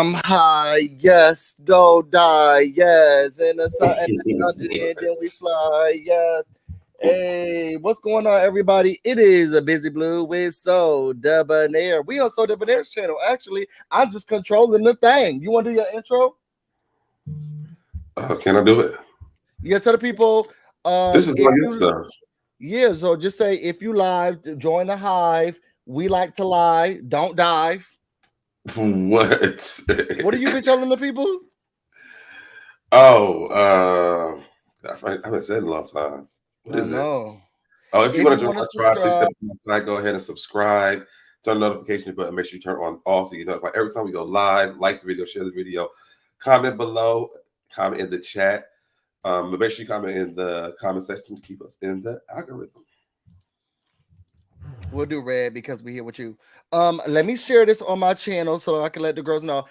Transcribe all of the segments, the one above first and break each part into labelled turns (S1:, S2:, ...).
S1: I'm high, yes, don't die, yes, and the sun and under there, then we slide, yes. Hey, what's going on, everybody? It is a BusyBlu with SoDebNair. We on SoDebNair's channel. Actually, I'm just controlling the thing. You want to do your intro?
S2: Can I do it?
S1: Yeah, tell the people.
S2: This is my good stuff.
S1: Yeah, so just say if you live, join the hive. We like to lie, don't dive.
S2: What?
S1: What do you be telling the people?
S2: Oh, I haven't said it in a long time. What is it? Oh, if you want to join my tribe, please go ahead and subscribe. Turn the notification button. Make sure you turn on all so you notify every time we go live. Like the video, share the video, comment below, comment in the chat. But make sure you comment in the comment section to keep us in the algorithm.
S1: We'll do red because we're here with you. Let me share this on my channel so I can let the girls know.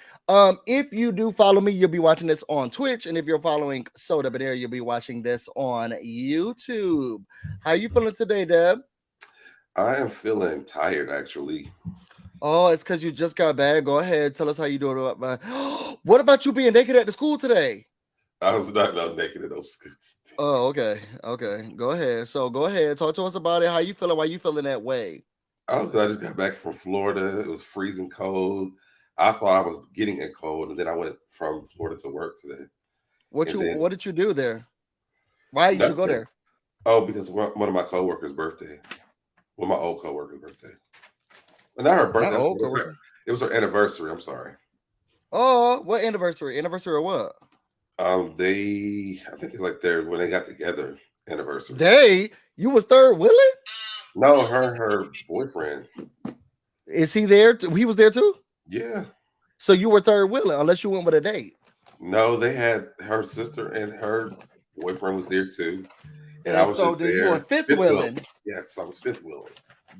S1: If you do follow me, you'll be watching this on Twitch, and if you're following SoDebNair, you'll be watching this on YouTube. How you feeling today, Deb?
S2: I am feeling tired, actually.
S1: Oh, it's because you just got back. Go ahead, tell us how you doing. What about you being naked at the school today?
S2: I was not naked at those schools.
S1: Oh, okay. Go ahead. So go ahead, talk to us about it. How you feeling? Why you feeling that way?
S2: Oh, because I just got back from Florida. It was freezing cold. I thought I was getting it cold, and then I went from Florida to work today.
S1: What did you do there? Why did you go there?
S2: Oh, because one of my coworkers' birthday. Well, my old coworker's birthday. But not her birthday. It was her anniversary. I'm sorry.
S1: Oh, what anniversary? Anniversary of what?
S2: I think it's like when they got together anniversary.
S1: You was third wheeling?
S2: No, her boyfriend.
S1: Is he there? He was there too?
S2: Yeah.
S1: So you were third wheeling unless you went with a date.
S2: No, they had her sister and her boyfriend was there too.
S1: And I was so just there. You were fifth wheeling.
S2: Yes, I was fifth wheeling.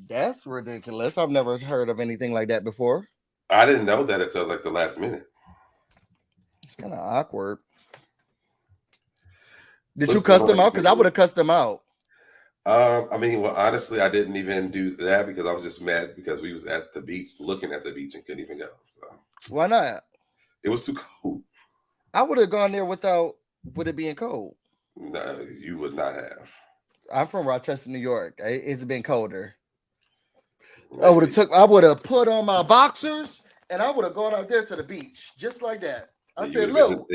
S1: That's ridiculous. I've never heard of anything like that before.
S2: I didn't know that until like the last minute.
S1: It's kind of awkward. Did you cuss them out? Because I would have cussed them out.
S2: I mean, well, honestly, I didn't even do that because I was just mad because we was at the beach, looking at the beach, and couldn't even go. So
S1: why not?
S2: It was too cold.
S1: I would have gone there with it being cold.
S2: No, you would not have.
S1: I'm from Rochester, New York. It's been colder. Maybe. I would have put on my boxers and I would have gone out there to the beach just like that. I said, "Look,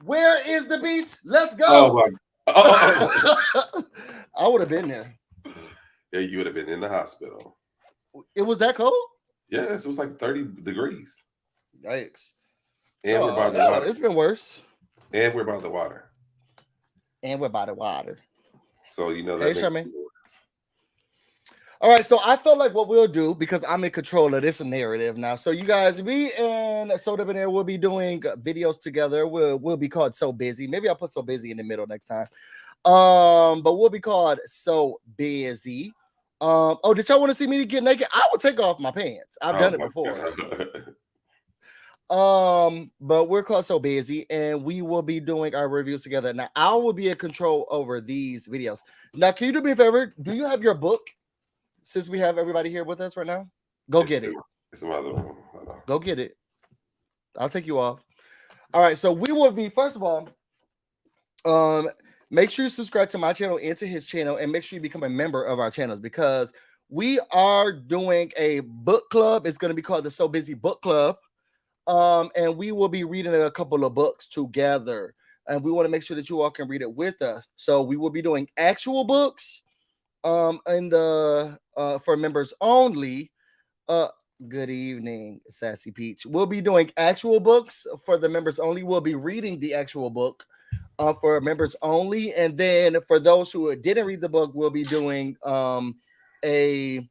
S1: where is the beach? Let's go."
S2: Oh my. Oh.
S1: I would have been there.
S2: Yeah, you would have been in the hospital.
S1: It was that cold?
S2: Yes, it was like 30 degrees.
S1: Yikes.
S2: And we're by the water.
S1: It's been worse.
S2: And we're by the water. So you know that.
S1: Hey, Charmaine. All right, so I feel like what we'll do, because I'm in control of this narrative now. So you guys, we and SoDebNair will be doing videos together. We'll be called So Busy. Maybe I'll put So Busy in the middle next time. But we'll be called So Busy. Oh, did y'all want to see me get naked? I will take off my pants. I've done it before. But we're called So Busy, and we will be doing our reviews together. Now, I will be in control over these videos. Now, can you do me a favor? Do you have your book? Since we have everybody here with us right now, go get it.
S2: It's in my other room.
S1: Go get it. I'll take you off. All right, so we will be, first of all, make sure you subscribe to my channel and to his channel, and make sure you become a member of our channels, because we are doing a book club. It's going to be called the So Busy Book Club. And we will be reading a couple of books together, and we want to make sure that you all can read it with us. So we will be doing actual books in the for members only. Good evening, Sassy Peach. We'll be doing actual books for the members only. We'll be reading the actual book for members only, and then for those who didn't read the book, we'll be doing a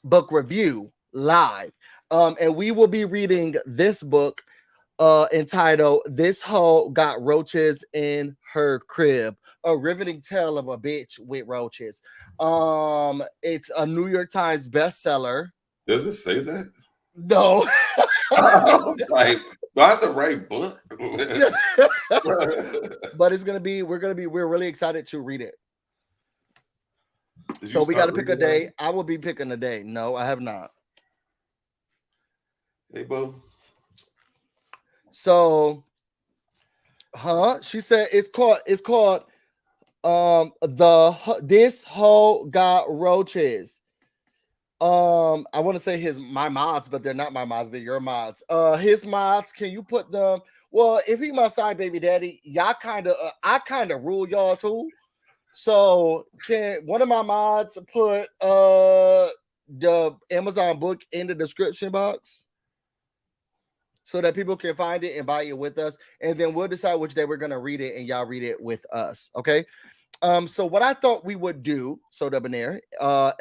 S1: book review live. And we will be reading this book entitled "This Hoe Got Roaches in Her Crib," a riveting tale of a bitch with roaches. It's a New York Times bestseller.
S2: Does it say that?
S1: No.
S2: Like, not the right book.
S1: But we're really excited to read it. So we got to pick a day. I will be picking a day. No, I have not.
S2: Hey, boo.
S1: So, she said it's called this hoe got roaches. I want to say my mods, but they're not my mods, they're your mods. His mods, can you put them? Well, if he my side baby daddy, y'all I kind of rule y'all too. So can one of my mods put the Amazon book in the description box so that people can find it and buy it with us, and then we'll decide which day we're gonna read it, and y'all read it with us. Okay. So what I thought we would do, SoDebNair,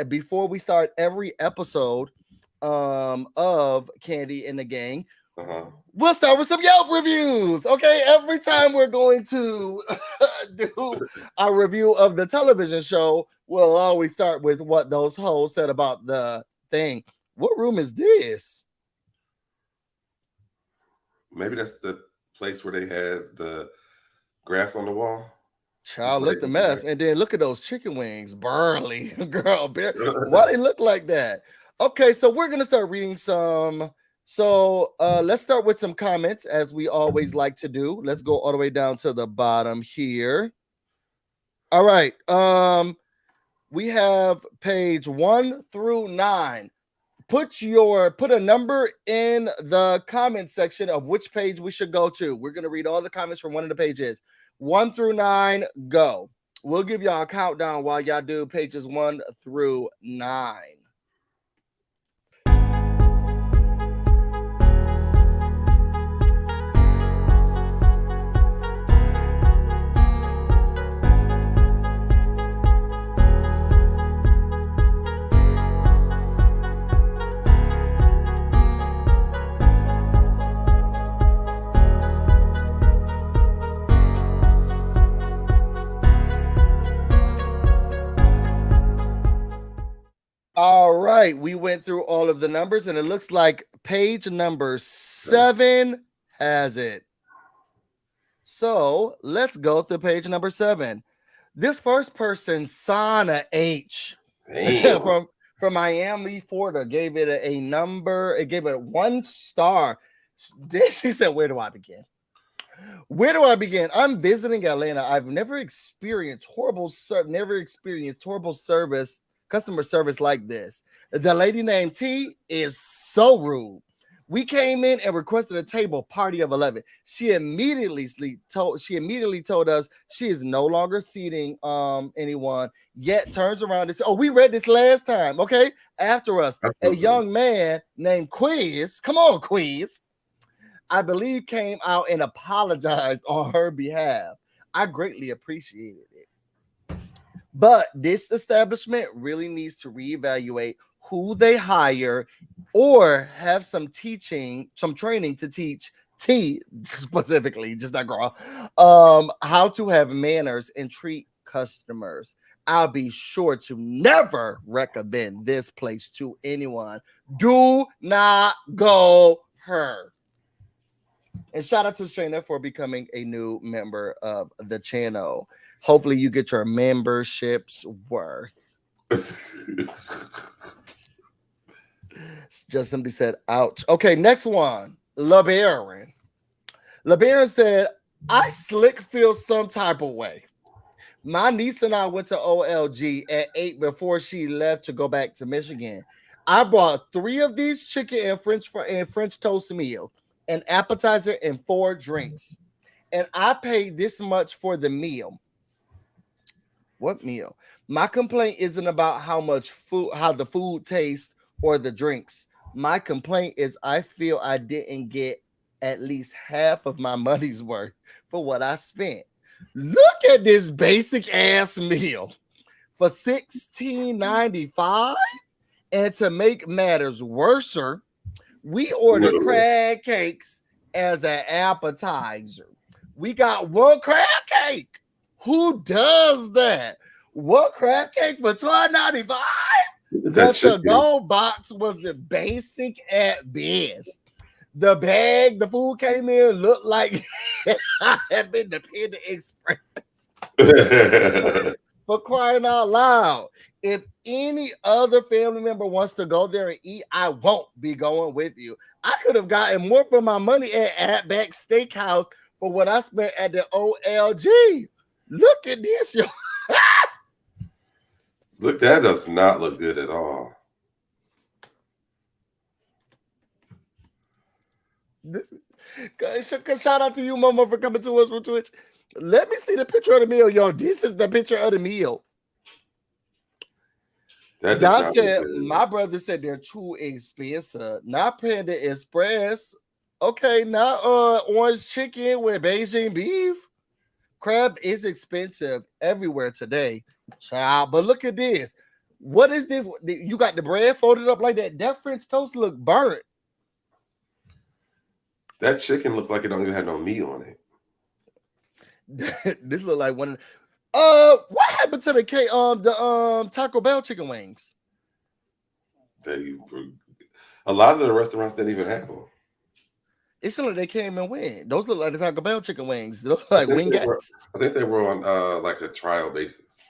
S1: before we start every episode of Kandi and the Gang, we'll start with some Yelp reviews. Okay, every time we're going to do a review of the television show, we'll always start with what those hoes said about the thing. What room is this?
S2: Maybe that's the place where they had the grass on the wall.
S1: Child looked a mess. And then look at those chicken wings. Burly. Girl, why they look like that? Okay, so we're going to start reading some. So let's start with some comments, as we always like to do. Let's go all the way down to the bottom here. All right. We have page 1 through 9. Put a number in the comment section of which page we should go to. We're going to read all the comments from one of the pages. 1 through 9, go. We'll give y'all a countdown while y'all do pages 1 through 9. All right, we went through all of the numbers, and it looks like page number 7 has it. So let's go through page number 7. This first person, Sana H, from Miami, Florida, gave it a number. It gave it 1 star. She said, "Where do I begin? Where do I begin? I'm visiting Atlanta. I've never experienced horrible service." Customer service like this. The lady named T is so rude. We came in and requested a table, party of 11. She immediately told us she is no longer seating anyone, yet turns around and says, "Oh, we read this last time." Okay. After us, a young man named Quiz, come on, Quiz, I believe, came out and apologized on her behalf. I greatly appreciated it. But this establishment really needs to reevaluate who they hire, or have some training to teach T specifically, just not girl, how to have manners and treat customers. I'll be sure to never recommend this place to anyone. Do not go her. And shout out to Shayna for becoming a new member of the channel. Hopefully you get your membership's worth. Just somebody said, ouch. Okay, next one. LeBaron. LeBaron said, I slick feel some type of way. My niece and I went to OLG at 8 before she left to go back to Michigan. I bought 3 of these chicken and French toast meal, an appetizer, and 4 drinks. And I paid this much for the meal. What meal? My complaint isn't about how the food tastes or the drinks. My complaint is I feel I didn't get at least half of my money's worth for what I spent. Look at this basic ass meal for $16.95. And to make matters worse, we ordered crab cakes as an appetizer. We got 1 crab cake. Who does that? 1 crab cake for $12.95? The to-go box was the basic at best. The bag the food came in looked like I had been to Panda Express. For crying out loud. If any other family member wants to go there and eat, I won't be going with you. I could have gotten more for my money at Outback Steakhouse for what I spent at the OLG. Look at this, yo.
S2: Look, that does not look good at all.
S1: Shout out to you, Mama, for coming to us from Twitch. Let me see the picture of the meal, yo. This is the picture of the meal. That said, my brother said they're too expensive. Not Panda Express. Okay, not orange chicken with Beijing beef. Crab is expensive everywhere today, child. But look at this. What is this? You got the bread folded up like that. That French toast look burnt.
S2: That chicken looked like it don't even have no meat on it.
S1: This look like one. What happened to the Taco Bell chicken wings?
S2: A lot of the restaurants didn't even have them.
S1: It's like they came and went. Those look like the Taco Bell chicken wings. They look like wingettes.
S2: I think they were on like a trial basis.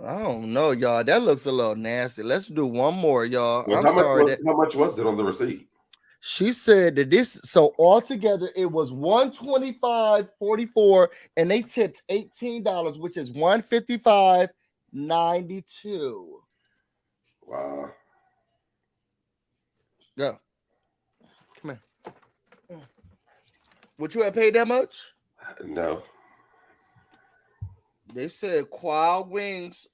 S1: I don't know, y'all. That looks a little nasty. Let's do one more, y'all.
S2: Well, how much was it on the receipt?
S1: She said that this, so altogether it was $125.44, and they tipped $18, which is $155.92.
S2: Wow.
S1: Go. Come here. Would you have paid that much?
S2: No.
S1: They said quad wings.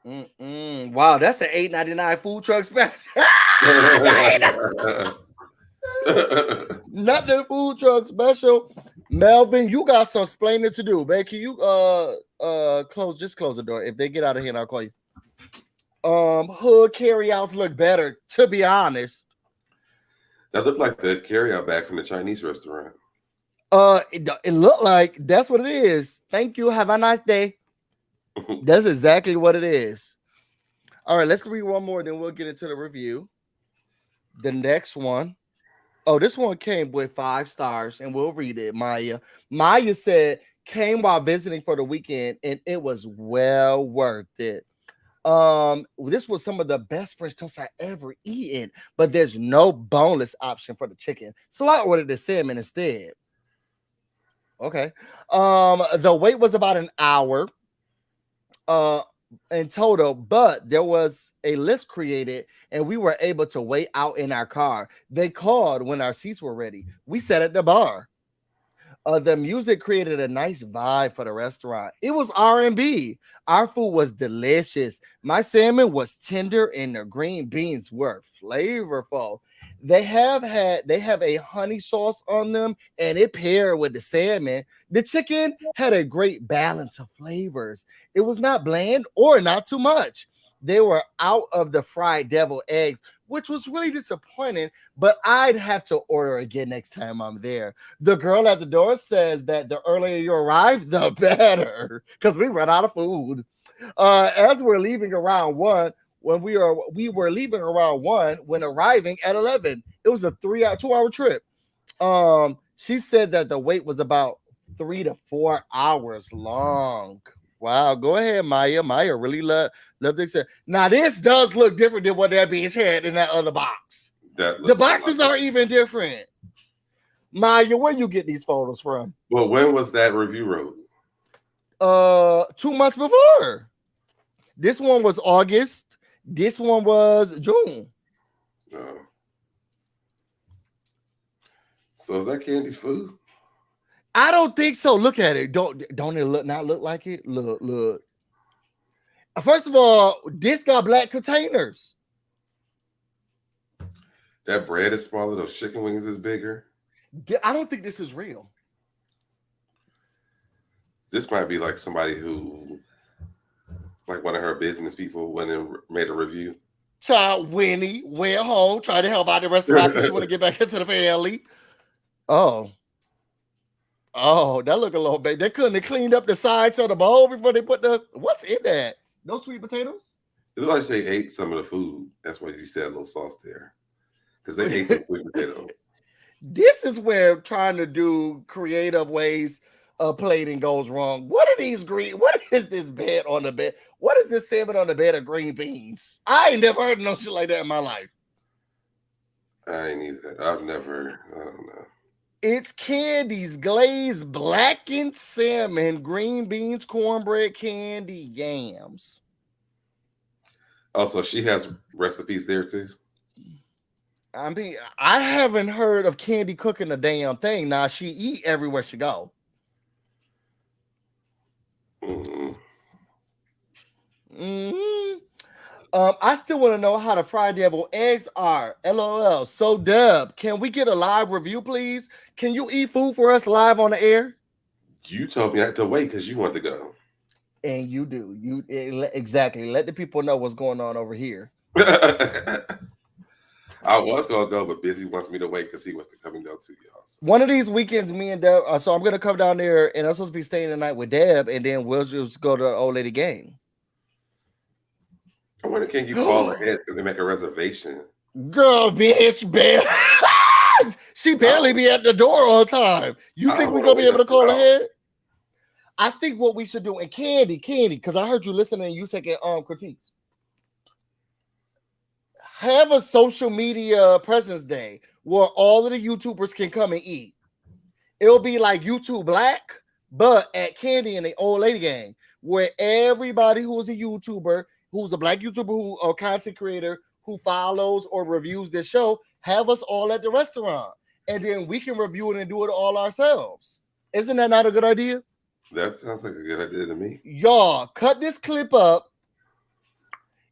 S1: Wow, that's an $8.99 food truck special. Not the food truck special. Melvin, you got some explaining to do, babe. Can you close the door? If they get out of here, I'll call you. Hood carryouts look better, to be honest.
S2: That looked like the carryout bag from the Chinese restaurant.
S1: It looked like that's what it is. Thank you. Have a nice day. That's exactly what it is. All right, let's read one more, then we'll get into the review. The next one. Oh, this one came with 5 stars, and we'll read it. Maya said, came while visiting for the weekend, and it was well worth it. This was some of the best French toast I ever eaten, but there's no boneless option for the chicken, so I ordered the salmon instead. Okay. The wait was about an hour in total, but there was a list created and we were able to wait out in our car. They called when our seats were ready. We sat at the bar. The music created a nice vibe for the restaurant. It was R&B. Our food was delicious. My salmon was tender and the green beans were flavorful. They have a honey sauce on them and it paired with the salmon. The chicken had a great balance of flavors. It was not bland or not too much. They were out of the fried deviled eggs, which was really disappointing, but I'd have to order again next time I'm there. The girl at the door says that the earlier you arrive, the better, because we run out of food. As we're leaving around 1, we were leaving around 1 when arriving at 11. It was a 2-hour trip. She said that the wait was about 3 to 4 hours long. Wow, go ahead, Maya. Maya really love this. Now this does look different than what that bitch had in that other box. The boxes are even different. Maya, where you get these photos from?
S2: Well, when was that review wrote?
S1: 2 months before. This one was August. This one was June.
S2: Oh. So is that Candy's food?
S1: I don't think so. Look at it. Don't it look like it? Look. First of all, this got black containers.
S2: That bread is smaller. Those chicken wings is bigger.
S1: I don't think this is real.
S2: This might be like somebody who, like one of her business people, went and made a review.
S1: Child Winnie went home, tried to help out the restaurant because she want to get back into the family. Oh, that look a little bit. They couldn't have cleaned up the sides of the bowl before they put what's in that? No sweet potatoes?
S2: It looks like they ate some of the food. That's why you said a little sauce there. Because they ate the sweet potato.
S1: This is where trying to do creative ways a plate and goes wrong. What are these green? What is this bed on the bed? What is this salmon on the bed of green beans? I ain't never heard of no shit like that in my life.
S2: I ain't either. I don't know.
S1: It's Kandi's glazed blackened salmon, green beans, cornbread, candy, yams.
S2: Oh, so she has recipes there too?
S1: I mean, I haven't heard of Kandi cooking a damn thing. Now she eat everywhere she go. I still want to know how the fried devil eggs are. LOL. So Dub, can we get a live review, please? Can you eat food for us live on the air?
S2: You told me I had to wait because you want to go.
S1: And you do. Exactly. Let the people know what's going on over here.
S2: I was gonna go, but Busy wants me to wait because he wants to come and go too, y'all. So.
S1: One of these weekends, me and Deb. So I'm gonna come down there, and I'm supposed to be staying the night with Deb, and then we'll just go to the old lady gang.
S2: I wonder, can you call ahead and make a reservation?
S1: Girl, bitch, she barely be at the door on time. You think we're gonna be able to call ahead? I think what we should do, and Kandi, because I heard you listening and you taking critiques. Have a social media presence day where all of the YouTubers can come and eat. It'll be like YouTube Black, but at Kandi and the old lady gang, where everybody who's a YouTuber, who's a Black YouTuber, who or content creator who follows or reviews this show, have us all at the restaurant, and then we can review it and do it all ourselves. Isn't that not a good idea?
S2: That sounds like a good idea to me.
S1: Y'all, cut this clip up.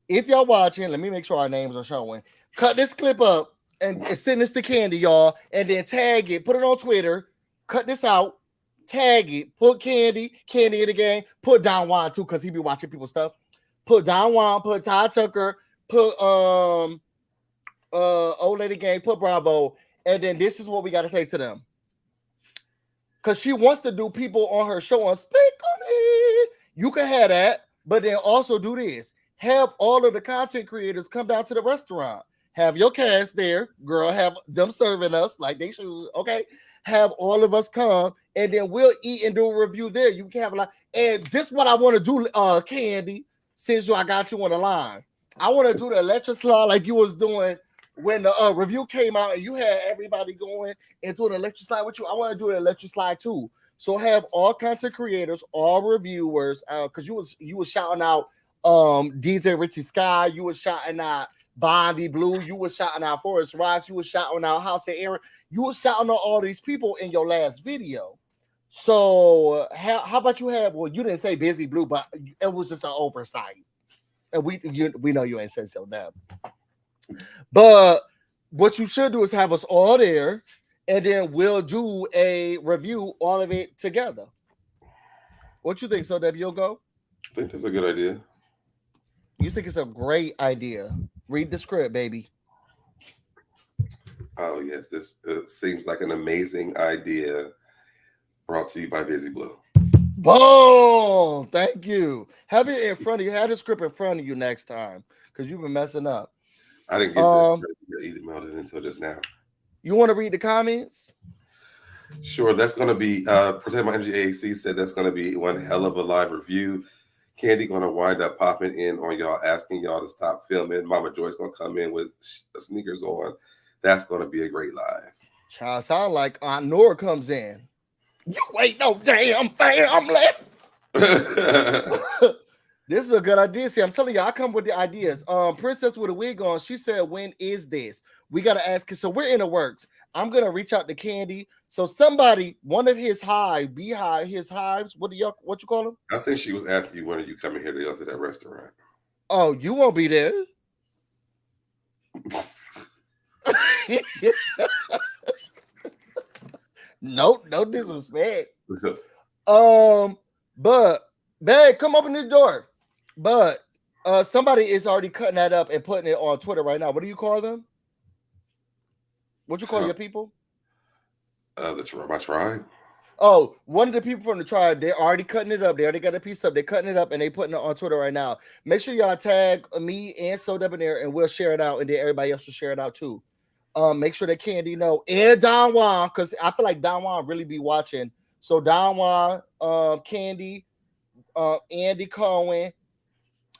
S1: If y'all watching, let me make sure our names are showing. Cut this clip up and send this to Kandi, y'all, and then tag it. Put it on Twitter. Cut this out. Tag it. Put Kandi in the game. Put Don Juan too, because he be watching people's stuff. Put Don Juan. Put Todd Tucker. Put old lady gang. Put Bravo. And then this is what we got to say to them. Because she wants to do people on her show on Speak on It. You can have that, but then also do this. Have all of the content creators come down to the restaurant. Have your cast there, girl. Have them serving us like they should. Okay. Have all of us come, and then we'll eat and do a review there. You can have a lot. And this is what I want to do, Kandi, since I got you on the line. I want to do the electric slide like you was doing when the review came out and you had everybody going and doing an electric slide with you. I want to do an electric slide too. So have all content creators, all reviewers, because you was shouting out DJ Richie Sky, you was shouting out Bondi Blue, you was shouting out Forest Rocks, you was shouting out House of Aaron, you was shouting out all these people in your last video. So how about you have, well, you didn't say BusyBlu, but it was just an oversight. And we know you ain't said so now. But what you should do is have us all there, and then we'll do a review, all of it together. What you think, SoDeb? You'll go?
S2: I think that's a good idea.
S1: You think it's a great idea? Read the script, baby.
S2: Oh, yes. This seems like an amazing idea. Brought to you by BusyBlu.
S1: Boom! Thank you. Have it in front of you. Have the script in front of you next time, because you've been messing up.
S2: I didn't get the email until just now.
S1: You want to read the comments?
S2: Sure. That's going to be, Protect My MGAC said that's going to be one hell of a live review. Kandi going to wind up popping in on y'all, asking y'all to stop filming. Mama Joy's going to come in with sneakers on. That's going to be a great live.
S1: Child, sound like Aunt Nora comes in. You ain't no damn family. This is a good idea. See, I'm telling you, I come with the ideas. Princess with a wig on, she said, when is this? We got to ask it. So we're in the works. I'm going to reach out to Kandi. So somebody, one of his his hives, what you call them?
S2: I think she was asking you, when are you coming here to go to that restaurant?
S1: Oh, you won't be there. Nope, no disrespect. But babe, come open the door. But somebody is already cutting that up and putting it on Twitter right now. What do you call them? What you call your people?
S2: My tribe.
S1: Oh, one of the people from the tribe, they're already cutting it up. They already got a piece up. They're cutting it up and they putting it on Twitter right now. Make sure y'all tag me and SoDebNair and we'll share it out, and then everybody else will share it out too. Make sure that Kandi know, and Don Juan, because I feel like Don Juan really be watching So Donwan, Kandi, Andy Cohen,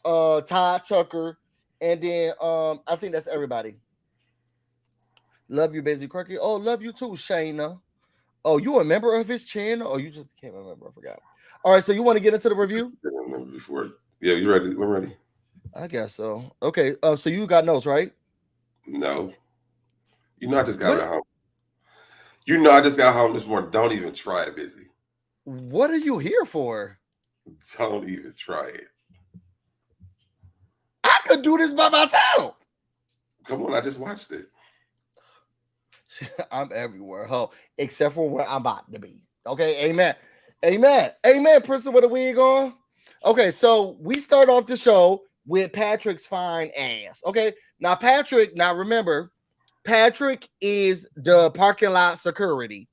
S1: Todd Tucker, and then I think that's everybody. Love you, Busy Quirky. Oh, love you too, Shayna. Oh, you a member of his channel? Oh, you just can't remember. I forgot. All right, so you want to get into the review?
S2: I remember before. Yeah, you ready? We're ready.
S1: I guess so. Okay. So you got notes, right?
S2: No. You know I just got home. You know I just got home this morning. Don't even try it, Busy.
S1: What are you here for?
S2: Don't even try it.
S1: I could do this by myself.
S2: Come on, I just watched it.
S1: I'm everywhere, except for where I'm about to be. Okay, amen. Amen. Amen, person with a wig on. Okay, so we start off the show with Patrick's fine ass. Okay, now remember, Patrick is the parking lot security.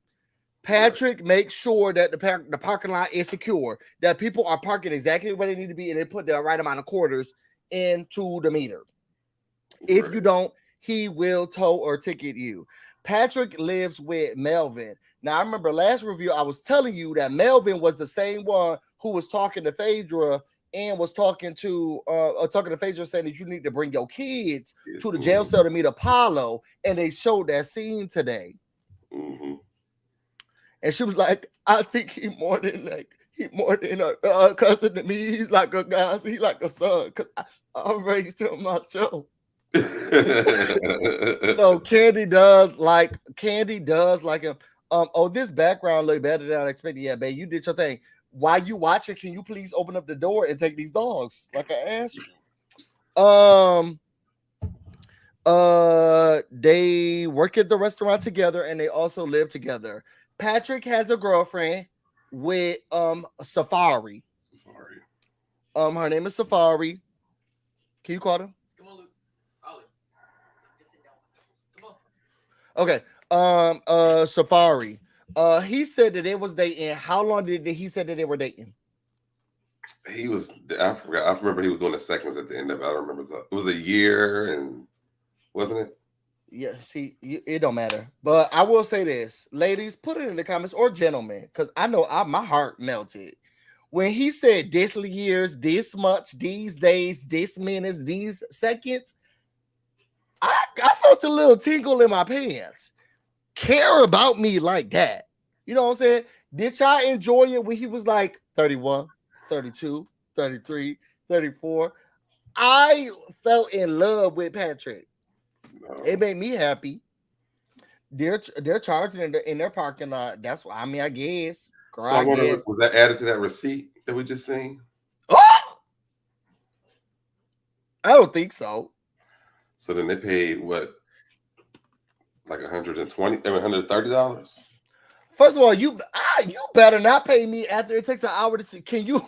S1: Patrick makes sure that the parking lot is secure, that people are parking exactly where they need to be, and they put the right amount of quarters into the meter. If you don't, he will tow or ticket you. Patrick lives with Melvin. Now, I remember last review, I was telling you that Melvin was the same one who was talking to Phaedra and was talking to Phaedra saying that you need to bring your kids to the jail cell to meet Apollo, and they showed that scene today.
S2: Mm-hmm.
S1: And she was like, I think he more than a cousin to me. He's like a guy. He's like a son because I raised him myself. So Kandi does like him. This background look better than I expected. Yeah, babe, you did your thing. While you watching, can you please open up the door and take these dogs like I asked you? They work at the restaurant together and they also live together. Patrick has a girlfriend with Safari. Her name is Safari. Can you call them? Come on, Luke. Okay. Safari. He said that they was dating. How long did he said that they were dating?
S2: He was. I forgot. I remember he was doing the seconds at the end of it. I don't remember. It was a year, and wasn't it?
S1: Yeah. See, it don't matter. But I will say this, ladies, put it in the comments, or gentlemen, because I know my heart melted when he said this years, this much, these days, this minutes, these seconds. I felt a little tingle in my pants. Care about me like that. You know what I'm saying? Did y'all enjoy it when he was like 31, 32, 33, 34? I felt in love with Patrick. No. It made me happy. They're charging in their parking lot. That's what I mean. I guess.
S2: So I wonder, was that added to that receipt that we just seen?
S1: Oh! I don't think so.
S2: So then they paid what? Like $130.
S1: First of all, you better not pay me after it takes an hour to see. Can you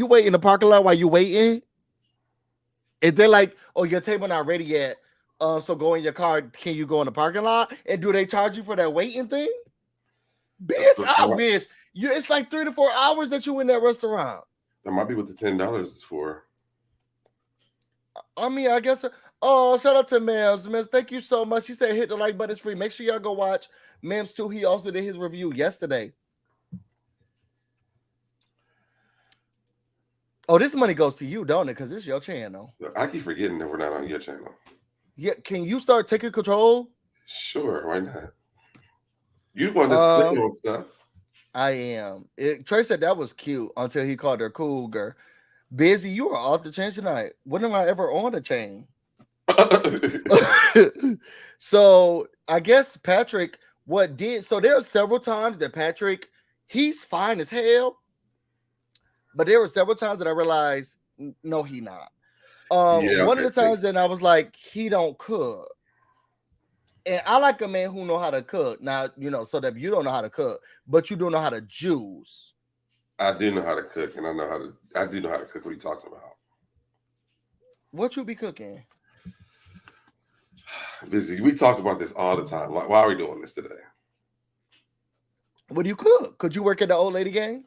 S1: wait in the parking lot while you waiting? If they're like, oh, your table not ready yet, so go in your car. Can you go in the parking lot? And do they charge you for that waiting thing? Bitch, I wish you. It's like 3 to 4 hours that you in that restaurant.
S2: That might be what the $10 is for.
S1: I mean, I guess. Oh, shout out to Mems. Mems, thank you so much. He said hit the like button, it's free. Make sure y'all go watch Mems too. He also did his review yesterday. Oh, this money goes to you, don't it? Because it's your channel.
S2: I keep forgetting that we're not on your channel.
S1: Yeah, can you start taking control?
S2: Sure, why not? You want this click on stuff.
S1: I am. Trey said that was cute until he called her cougar. Busy, you are off the chain tonight. When am I ever on the chain? So I guess Patrick, so there are several times that Patrick, he's fine as hell, but there were several times that I realized no, he not. One of the times that I was like, he don't cook. And I like a man who know how to cook. Now, so that you don't know how to cook, but you do know how to juice.
S2: I do know how to cook, and I do know how to cook. What are you talking about?
S1: What you be cooking?
S2: Busy. We talk about this all the time. Why are we doing this today?
S1: What do you cook? Could you work at the old lady gang?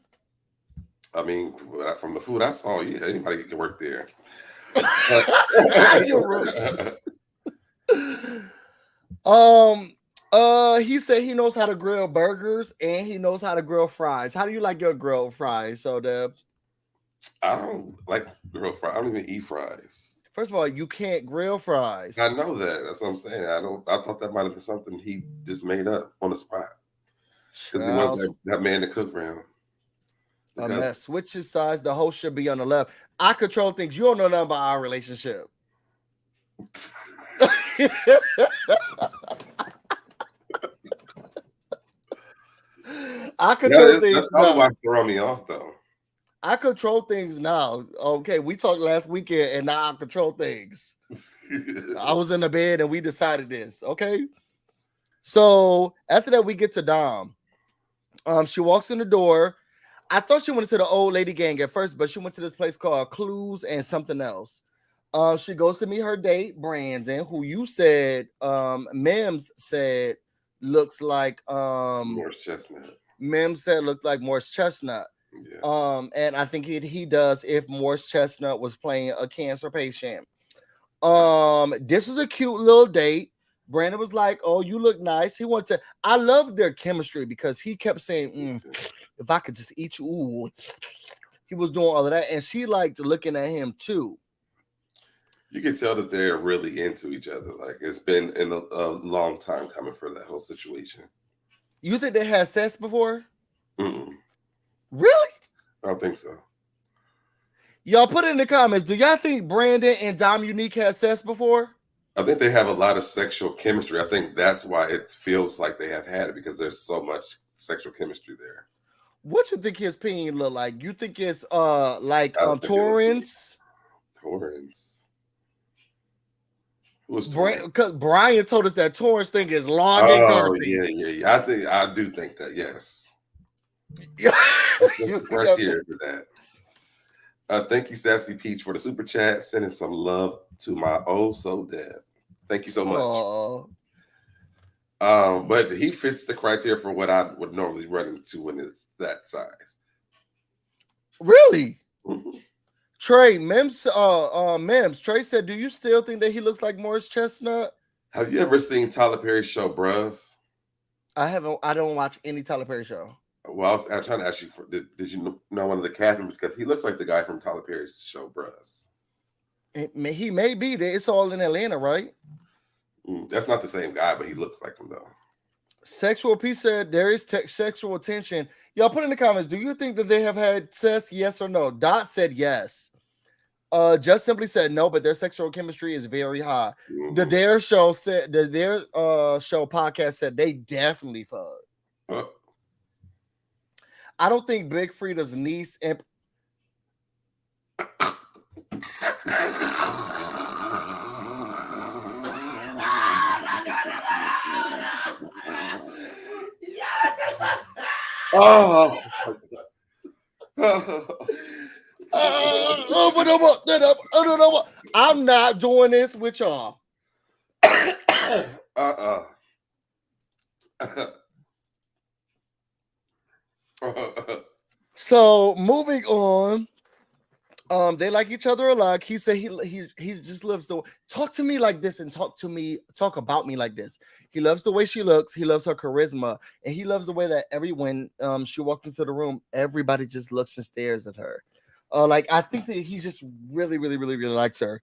S2: I mean, from the food I saw, yeah, anybody can work there.
S1: He said he knows how to grill burgers and he knows how to grill fries. How do you like your grilled fries, SoDeb?
S2: I don't like grilled fries. I don't even eat fries.
S1: First of all, you can't grill fries.
S2: I know that. That's what I'm saying. I thought that might have been something he just made up on the spot because he wanted that man to cook for him.
S1: A mess. Switch his sides. The host should be on the left. I control things. You don't know nothing about our relationship. I control things.
S2: That's probably why throwing me off, though.
S1: I control things now. Okay, we talked last weekend, and now I control things. I was in the bed, and we decided this. Okay, so after that, we get to Dom. She walks in the door. I thought she went to the old lady gang at first, but she went to this place called Clues and something else. She goes to meet her date, Brandon, who you said, Mims said looks like
S2: Morris Chestnut.
S1: Mims said looked like Morris Chestnut. Yeah. And I think he does if Morris Chestnut was playing a cancer patient. This was a cute little date. Brandon was like, "Oh, you look nice." He wanted to. I love their chemistry because he kept saying, "If I could just eat you," ooh. He was doing all of that, and she liked looking at him too.
S2: You can tell that they're really into each other. Like it's been a long time coming for that whole situation.
S1: You think they had sex before?
S2: Mm-mm.
S1: Really?
S2: I don't think so.
S1: Y'all put it in the comments. Do y'all think Brandon and Dom Unique had sex before?
S2: I think they have a lot of sexual chemistry. I think that's why it feels like they have had it because there's so much sexual chemistry there.
S1: What you think his peen look like? You think it's like Torrance?
S2: Torrance.
S1: Who's Torrance? Because Brian told us that Torrance thing is long and garbage.
S2: Yeah. I do think that, yes. Criteria for that. Thank you, Sassy Peach, for the super chat. Sending some love to my SoDeb. Thank you so much. But he fits the criteria for what I would normally run into when it's that size.
S1: Really? Mm-hmm. Trey, Mims, Trey said, "Do you still think that he looks like Morris Chestnut?"
S2: Have you ever seen Tyler Perry's show, Bros?
S1: I haven't. I don't watch any Tyler Perry show.
S2: Well, I'm trying to ask you, did you know one of the cast members? Because he looks like the guy from Tyler Perry's show, Bros.
S1: He may be there. It's all in Atlanta, right?
S2: That's not the same guy, but he looks like him, though.
S1: Sexual P said, there is sexual tension. Y'all put in the comments, do you think that they have had sex, yes or no? Dot said yes. Just simply said no, but their sexual chemistry is very high. Mm-hmm. Their show podcast said they definitely fucked. I don't think Big Frida's niece and I'm not doing this with y'all. So moving on, they like each other a lot. He said he just loves to talk to me like this and talk about me like this. He loves the way she looks. He loves her charisma, and he loves the way that when she walks into the room, everybody just looks and stares at her. Like I think that he just really, really, really, really likes her.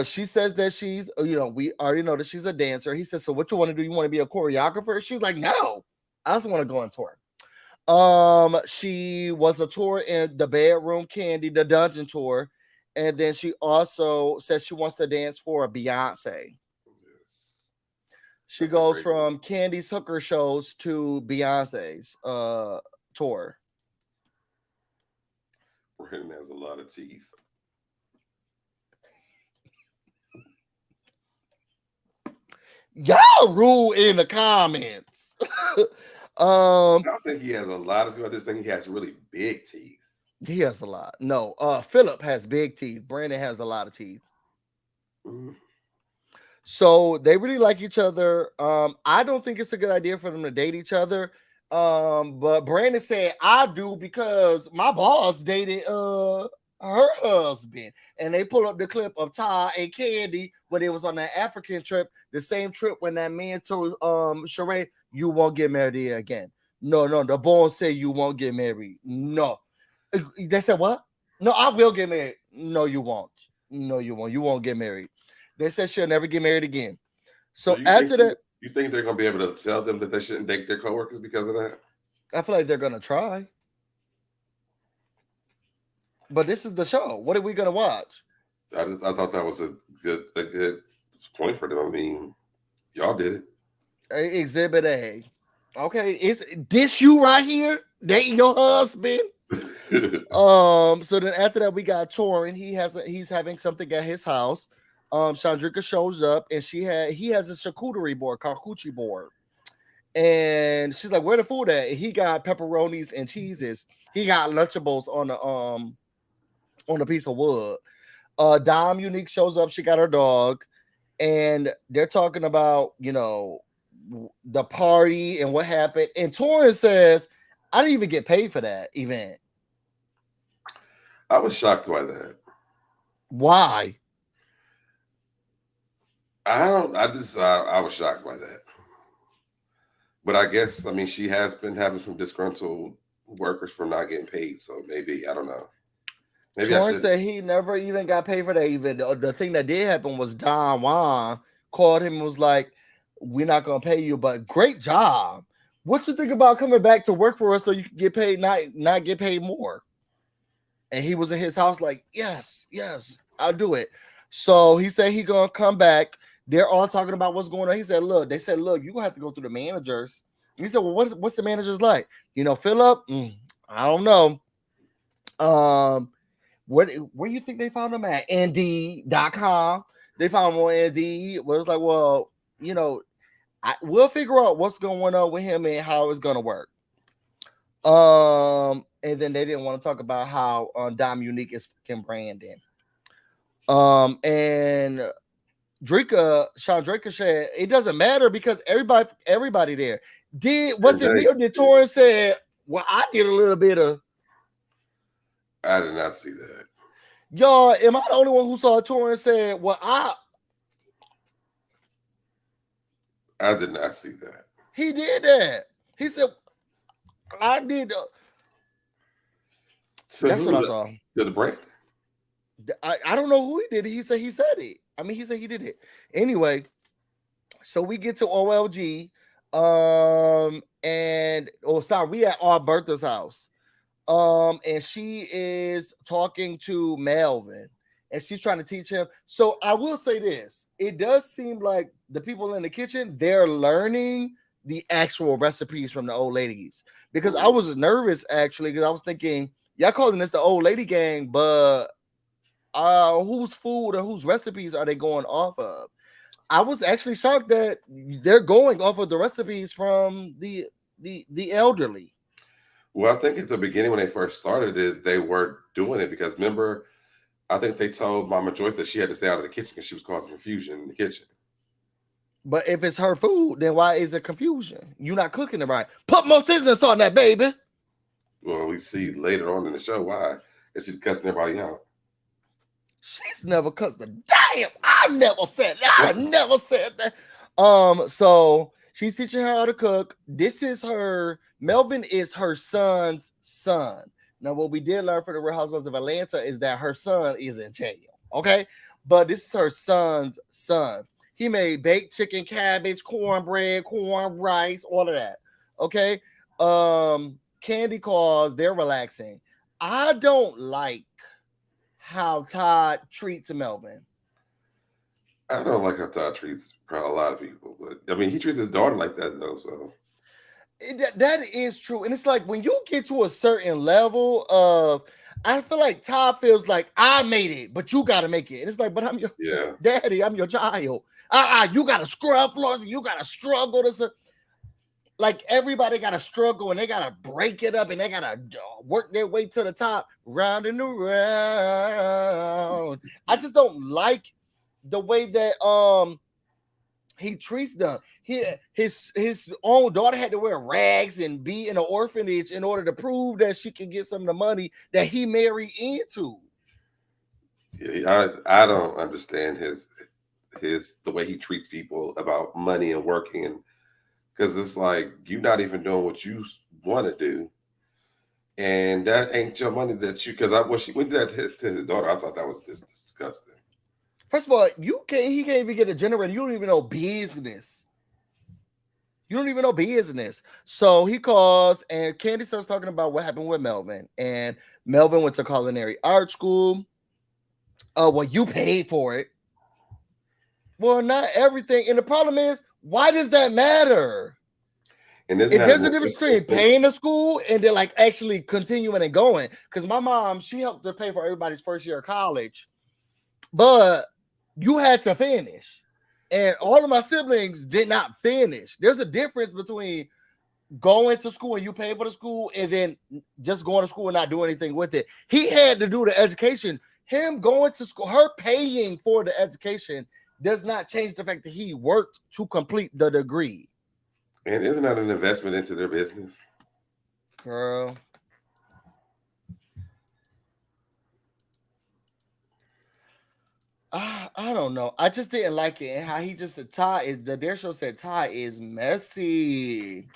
S1: She says that she's, we already know that she's a dancer. He says, so what you want to do? You want to be a choreographer? She's like, no, I just want to go on tour. She was a tour in the Bedroom Candy, the Dungeon tour, and then she also says she wants to dance for a Beyonce. She goes from Candy's hooker shows to Beyonce's tour.
S2: Brandon has a lot of teeth.
S1: Y'all rule in the comments.
S2: I don't think he has a lot of teeth. I just think he has really big teeth.
S1: He has a lot. No, Philip has big teeth. Brandon has a lot of teeth. Mm. So they really like each other. I don't think it's a good idea for them to date each other. But Brandon said I do because my boss dated her husband. And they pull up the clip of Ty and Kandi when they was on that African trip, the same trip when that man told Sheree, you won't get married again. No, the boys say you won't get married. No. They said, what? No, I will get married. No, you won't. No, you won't. You won't get married. They said she'll never get married again. So after that,
S2: you think they're gonna be able to tell them that they shouldn't date their coworkers because of that?
S1: I feel like they're gonna try. But this is the show. What are we gonna watch?
S2: I thought that was a good point for them. I mean, y'all did it.
S1: Exhibit A. Okay, is this you right here? Dating your husband? So then after that, we got Torin. He's having something at his house. Chandrika shows up and he has a charcuterie board called Coochie board. And she's like, where the food at? And he got pepperonis and cheeses. He got Lunchables on a piece of wood. Dom Unique shows up. She got her dog. And they're talking about, the party and what happened. And Torin says, I didn't even get paid for that event.
S2: I was shocked by that.
S1: Why?
S2: I was shocked by that. But I guess, I mean, she has been having some disgruntled workers for not getting paid. So maybe, I don't know. Maybe
S1: Torin said he never even got paid for that event. The thing that did happen was Don Juan called him and was like, we're not going to pay you, but great job. What you think about coming back to work for us so you can get paid, not get paid more? And he was in his house like, yes, I'll do it. So he said he going to come back. They're all talking about what's going on. He said, look, you're going to have to go through the managers. He said, well, what's the managers like? Philip? I don't know. Where do you think they found him at? Indeed.com. They found him on Indeed. Where it's like, well, we'll figure out what's going on with him and how it's going to work. And then they didn't want to talk about how Dom Unique is fucking Brandon. And Sean Draker said it doesn't matter because everybody there was it me or did Torin said, well, I did a little bit of.
S2: I did not see that.
S1: Y'all, am I the only one who saw Torin said, well,
S2: I did not see that.
S1: He did that. He said, I did. That's what I saw.
S2: To the brand?
S1: I don't know who he did it. He said it. I mean, he said he did it. Anyway, so we get to OLG. We at our Bertha's house. And she is talking to Melvin. And she's trying to teach him. So I will say this. It does seem like the people in the kitchen, they're learning the actual recipes from the old ladies. Because I was nervous, actually, because I was thinking, y'all calling this the old lady gang, but whose food or whose recipes are they going off of? I was actually shocked that they're going off of the recipes from the elderly.
S2: Well, I think at the beginning when they first started it, they were doing it because remember, I think they told Mama Joyce that she had to stay out of the kitchen because she was causing confusion in the kitchen.
S1: But if it's her food, then why is it confusion? You're not cooking it right. Put more seasonings on that, baby.
S2: Well, we see later on in the show why. Because she's cussing everybody out.
S1: She's never cussed the damn. I never said that. So she's teaching her how to cook. Melvin is her son's son. Now, what we did learn from the Real Housewives of Atlanta is that her son is in jail. Okay. But this is her son's son. He made baked chicken, cabbage, cornbread, corn, rice, all of that. Okay. Kandi calls, they're relaxing. I don't like how Todd treats Melvin.
S2: I don't like how Todd treats probably a lot of people, but I mean, he treats his daughter like that though. So
S1: that is true, and it's like when you get to a certain level of, I feel like Todd feels like I made it, but you got to make it. And it's like, but I'm your daddy, I'm your child. You got to scrub floors, you got to struggle to. Like everybody got to struggle and they got to break it up and they got to work their way to the top, round and around. I just don't like the way that he treats them. His own daughter had to wear rags and be in an orphanage in order to prove that she could get some of the money that he married into.
S2: Yeah, I don't understand his the way he treats people about money and working, and because it's like you're not even doing what you want to do, and that ain't your money that you. Because when she went that to his daughter, I thought that was just disgusting.
S1: First of all, he can't even get a generator. You don't even know business. You don't even know business. So he calls, and Kandi starts talking about what happened with Melvin. And Melvin went to culinary art school. Well, you paid for it. Well, not everything. And the problem is, why does that matter?
S2: And
S1: there's a difference between paying the school and then like actually continuing and going. Because my mom, she helped to pay for everybody's first year of college, but you had to finish. And all of my siblings did not finish. There's a difference between going to school and you pay for the school and then just going to school and not doing anything with it. He had to do the education. Him going to school, her paying for the education does not change the fact that he worked to complete the degree.
S2: And isn't that an investment into their business?
S1: Girl. I don't know. I just didn't like it. And how he just said Ty is the Dare Show said Ty is messy.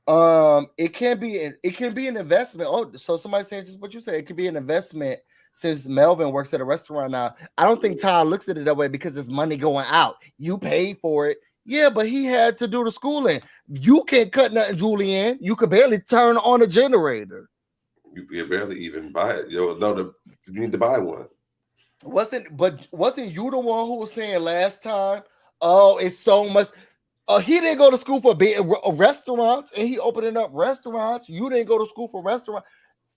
S1: It can be an investment. Oh, so somebody saying just what you said, it could be an investment since Melvin works at a restaurant now. I don't think Ty looks at it that way because it's money going out. You paid for it. Yeah, but he had to do the schooling. You can't cut nothing, Julian. You could barely turn on a generator.
S2: You can barely even buy it. You need to buy one.
S1: Wasn't you the one who was saying last time? Oh, it's so much. He didn't go to school for restaurants, and he opening up restaurants. You didn't go to school for restaurants.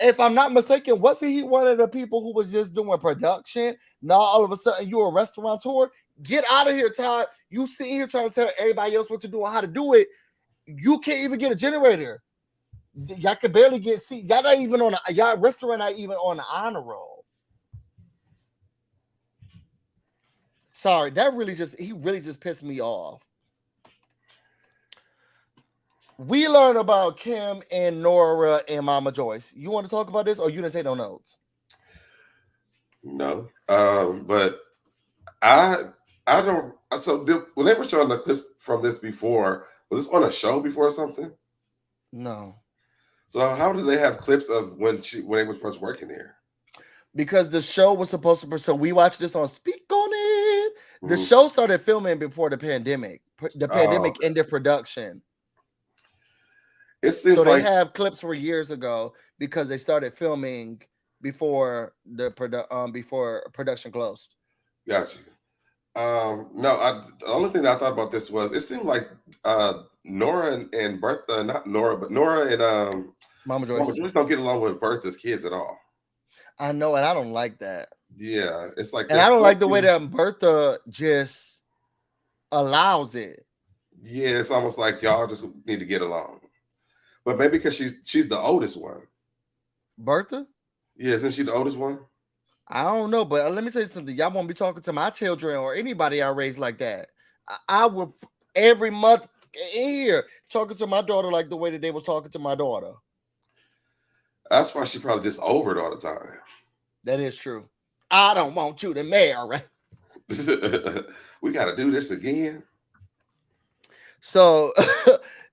S1: If I'm not mistaken, wasn't he one of the people who was just doing production? Now all of a sudden you're a restaurateur. Get out of here, Todd. You sitting here trying to tell everybody else what to do and how to do it. You can't even get a generator. Y'all can barely get seat. Y'all not even on y'all restaurant not even on the honor roll. Sorry, he really just pissed me off. We learned about Kim and Nora and Mama Joyce. You want to talk about this, or you didn't take no notes?
S2: No, but I don't. So when they were showing the clips from this before, was this on a show before or something?
S1: No.
S2: So how did they have clips of when they were first working here?
S1: Because the show was supposed to. So we watched this on Speak On It. The show started filming before the pandemic. The pandemic ended production.
S2: It seems
S1: so they have clips for years ago because they started filming before before production closed.
S2: Got you. No, the only thing that I thought about this was it seemed like Nora and Bertha, not Nora, but Nora and
S1: Mama Joyce
S2: don't get along with Bertha's kids at all.
S1: I know, and I don't like that.
S2: Yeah, it's like,
S1: and I don't like the way that Bertha just allows it.
S2: Yeah, it's almost like y'all just need to get along. But maybe because she's the oldest one.
S1: Bertha?
S2: Yeah, isn't she the oldest one?
S1: I don't know, but let me tell you something. Y'all won't be talking to my children or anybody I raised like that. I would every month in here talking to my daughter like the way that they was talking to my daughter.
S2: That's why she probably just over it all the time.
S1: That is true. I don't want you to marry.
S2: We got to do this again.
S1: So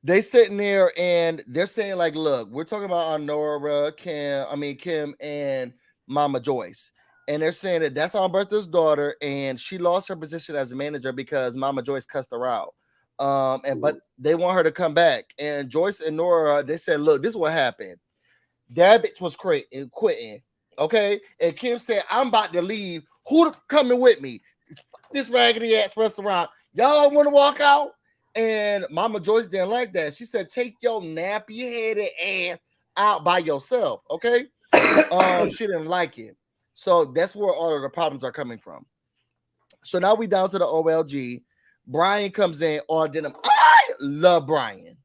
S1: they sitting there and they're saying like, look, we're talking about Nora, Kim and Mama Joyce. And they're saying that that's Aunt Bertha's daughter and she lost her position as a manager because Mama Joyce cussed her out. But they want her to come back. And Joyce and Nora, they said, look, this is what happened. That bitch was quitting. Okay. And Kim said, I'm about to leave. Who coming with me? This raggedy ass restaurant. Y'all want to walk out? And Mama Joyce didn't like that. She said, take your nappy headed ass out by yourself. Okay. She didn't like it. So that's where all of the problems are coming from. So now we down to the OLG. Brian comes in, denim. I love Brian.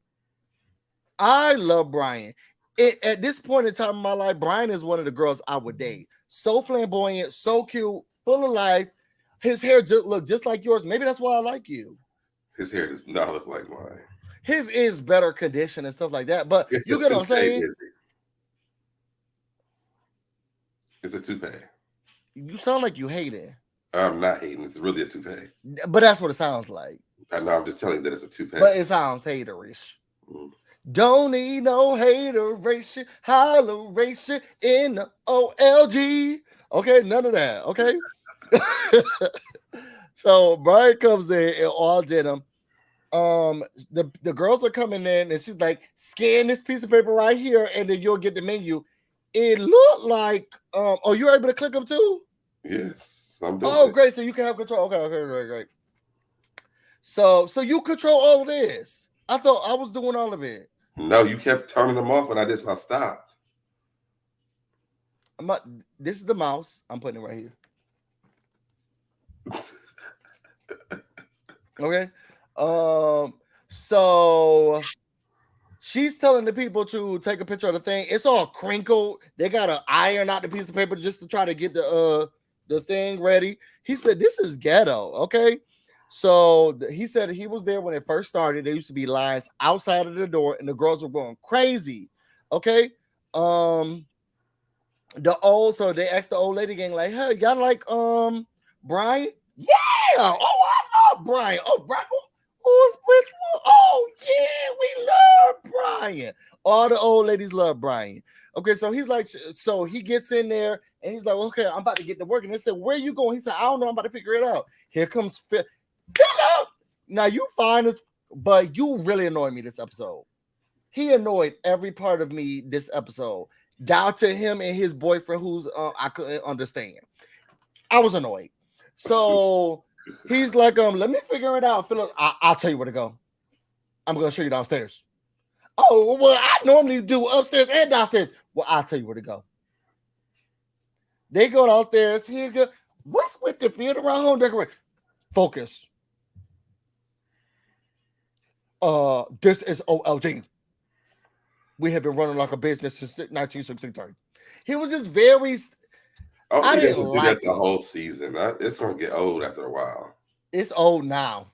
S1: At this point in time in my life, Brian is one of the girls I would date. So flamboyant, so cute, full of life. His hair just look just like yours. Maybe that's why I like you.
S2: His hair does not look like mine.
S1: His is better condition and stuff like that. But you get what I'm saying?
S2: It's a toupee.
S1: You sound like you hate it.
S2: I'm not hating. It's really a toupee.
S1: But that's what it sounds like.
S2: I know. I'm just telling you that it's a toupee.
S1: But it sounds haterish. Don't need no hateration, holleration in the OLG. Okay, none of that. Okay. So Brian comes in all denim. The girls are coming in and she's like, scan this piece of paper right here, and then you'll get the menu. It looked like you're able to click them too?
S2: Yes, I'm doing
S1: it. Great. So you can have control. Okay, great. So you control all of this. I thought I was doing all of it.
S2: No, you kept turning them off and I stopped.
S1: This is the mouse. I'm putting it right here. Okay. So she's telling the people to take a picture of the thing. It's all crinkled. They gotta iron out the piece of paper just to try to get the thing ready. He said this is ghetto. Okay. So he said he was there when it first started. There used to be lines outside of the door, and the girls were going crazy. Okay. So they asked the old lady gang, like, hey, y'all like Brian? Yeah. Oh, I love Brian. Oh, Brian. Who's with you? Oh, yeah, we love Brian. All the old ladies love Brian. Okay, so he's like, so he gets in there and he's like, okay, I'm about to get to work. And they said, where are you going? He said, I don't know. I'm about to figure it out. Here comes Philip. Now you find it, but you really annoyed me this episode. He annoyed every part of me this episode, down to him and his boyfriend, who's I couldn't understand. I was annoyed. So he's like, let me figure it out, Philip. I'll tell you where to go. I'm gonna show you downstairs. Oh, well, I normally do upstairs and downstairs. Well, I'll tell you where to go. They go downstairs. Here go. What's with the funeral home decoration? Focus. This is OLG. We have been running like a business since 1963. He was just very.
S2: I didn't like that the whole season. It's gonna get old after a while.
S1: It's old now.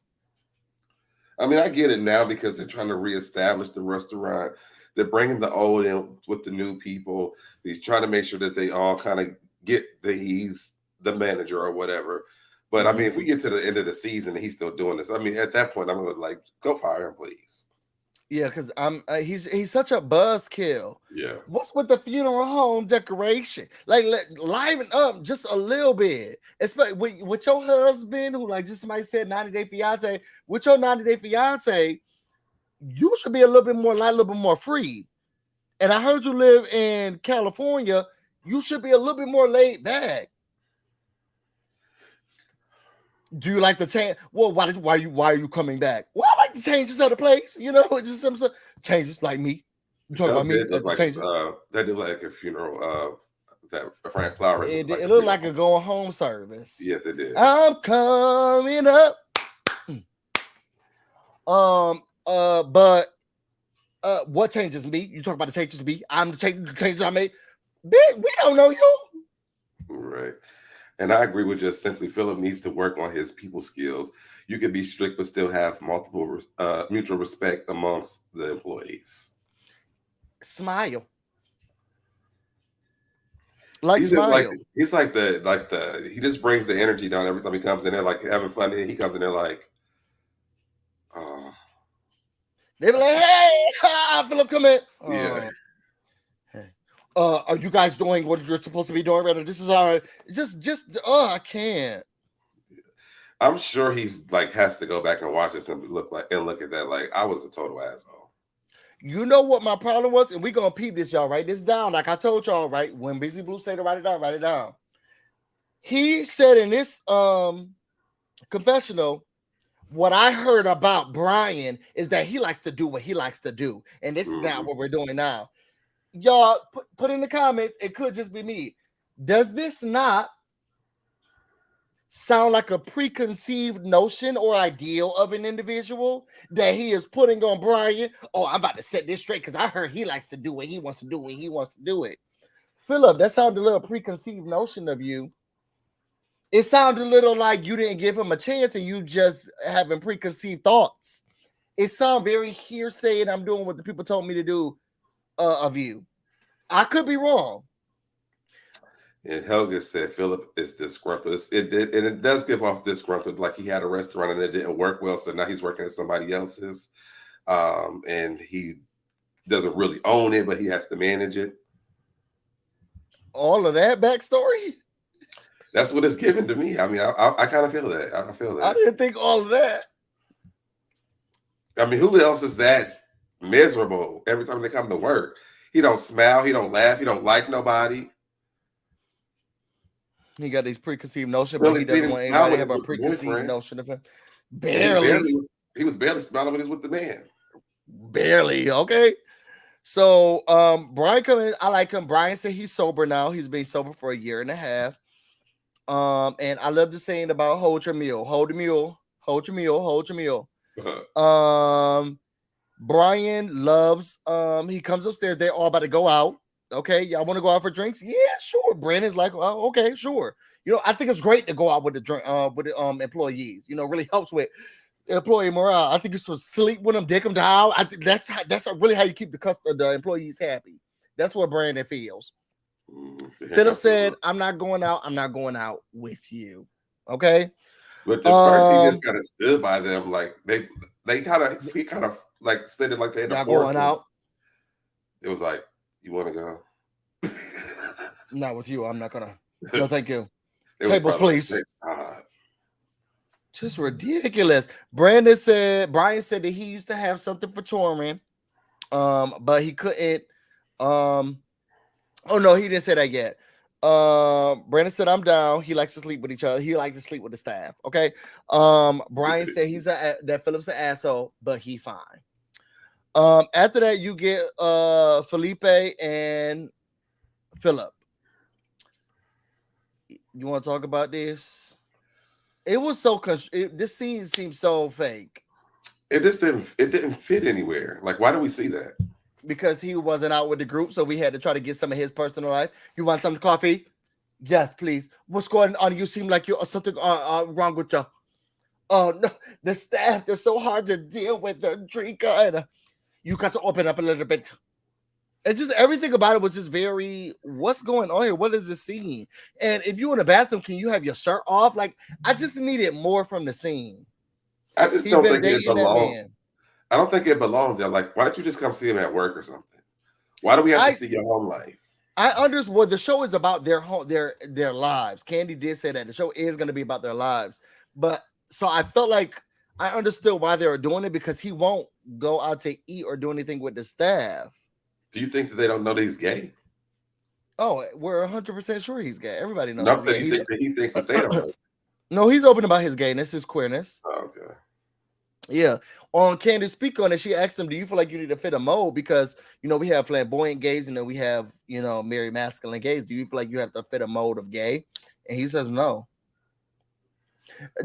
S2: I mean, I get it now because they're trying to reestablish the restaurant. They're bringing the old in with the new people. He's trying to make sure that they all kind of get that he's the manager or whatever. But I mean, if we get to the end of the season and he's still doing this, I mean, at that point, I'm gonna like go fire him, please.
S1: Yeah, because he's such a buzzkill.
S2: Yeah.
S1: What's with the funeral home decoration? Like, liven up just a little bit. Especially with your husband, who like just somebody said 90 Day Fiance. With your 90 Day Fiance, you should be a little bit more light, a little bit more free. And I heard you live in California. You should be a little bit more laid back. Do you like the change? Well, why are you coming back? Well, I like the changes of the place. You know, just some changes like me. You talking about me?
S2: That did like a funeral. That Frank Flower.
S1: It looked like a going home service.
S2: Yes, it did.
S1: I'm coming up. But what changes me? You talk about the changes me. I'm the changes I made. Bitch, we don't know you.
S2: Right. And I agree with just simply Philip needs to work on his people skills. You can be strict, but still have multiple mutual respect amongst the employees.
S1: Smile.
S2: He's like he just brings the energy down every time he comes in there, like having fun. And he comes in there like, oh.
S1: They be like, hey, Philip, come in.
S2: Yeah.
S1: Are you guys doing what you're supposed to be doing? Rather, this is our I can't.
S2: I'm sure he's like has to go back and watch this and look at that. Like, I was a total asshole.
S1: You know what my problem was? And we're gonna peep this, y'all. Write this down. Like I told y'all, right? When BusyBlu said to write it down. He said in this confessional, what I heard about Brian is that he likes to do what he likes to do. And this is not what we're doing now. Y'all put in the comments, it could just be me. Does this not sound like a preconceived notion or ideal of an individual that he is putting on Brian? Oh, I'm about to set this straight because I heard he likes to do what he wants to do when he wants to do it. Philip, that sounded a little preconceived notion of you. It sounded a little like you didn't give him a chance and you just having preconceived thoughts. It sounds very hearsay and I'm doing what the people told me to do of you. I could be wrong.
S2: And Helga said Philip is disgruntled. It does give off disgruntled, like he had a restaurant and it didn't work well, so now he's working at somebody else's, and he doesn't really own it, but he has to manage it.
S1: All of that backstory?
S2: That's what it's given to me. I mean, I kind of feel that. I feel that.
S1: I didn't think all of that.
S2: I mean, who else is that miserable every time they come to work? He don't smile. He don't laugh. He don't like nobody.
S1: He got these preconceived notions, but he doesn't want anybody to have a preconceived notion of him. Barely.
S2: He was barely smiling when he was with the man.
S1: Barely. Okay. So Brian coming. I like him. Brian said he's sober now. He's been sober for 1.5 years. And I love the saying about hold your mule, hold the mule, hold your mule, hold your mule. Brian loves he comes upstairs, they're all about to go out. Okay, y'all want to go out for drinks? Yeah, sure. Brandon's like, oh, okay, sure. You know, I think it's great to go out with the drink with the employees. You know, really helps with employee morale. I think you should sleep with them, dick them down. I think that's really how you keep the employees happy. That's what Brandon feels. Philip said, I'm not going out. I'm not going out with you. Okay.
S2: But at first he just kind of stood by them, like he kind of like stated like they had
S1: not going out.
S2: It was like, you want to go?
S1: Not with you. I'm not gonna. No, thank you. Tables, please. Just ridiculous. Brian said that he used to have something for touring, but he couldn't. Oh no, he didn't say that yet. Brandon said, I'm down. He likes to sleep with each other. He likes to sleep with the staff. Okay. Brian said that Philip's an asshole, but he fine. After that, you get Felipe and Philip. You want to talk about this? It was so this scene seems so fake.
S2: It didn't fit anywhere. Like, why do we see that?
S1: Because he wasn't out with the group, so we had to try to get some of his personal life. You want some coffee? Yes, please. What's going on? You seem like you're something wrong with you. Oh no, the staff, they're so hard to deal with. The drinker. You got to open up a little bit. And just everything about it was just very, what's going on here? What is this scene? And if you're in the bathroom, can you have your shirt off? Like, I just needed more from the scene.
S2: I just don't think it belongs. I don't think it belongs there. Like, why don't you just come see him at work or something? Why do we have to see your home life?
S1: I understand. Well, the show is about their lives. Kandi did say that the show is going to be about their lives, but so I felt like I understood why they were doing it, because he won't go out to eat or do anything with the staff.
S2: Do you think that they don't know that he's gay?
S1: Oh, we're 100% sure he's gay. Everybody knows.
S2: No, I'm saying he thinks that they don't know.
S1: No, he's open about his gayness, his queerness.
S2: Oh, okay.
S1: Yeah. On Kandi Speak On It, she asked him, do you feel like you need to fit a mold? Because, you know, we have flamboyant gays and then we have, you know, married masculine gays. Do you feel like you have to fit a mold of gay? And he says no.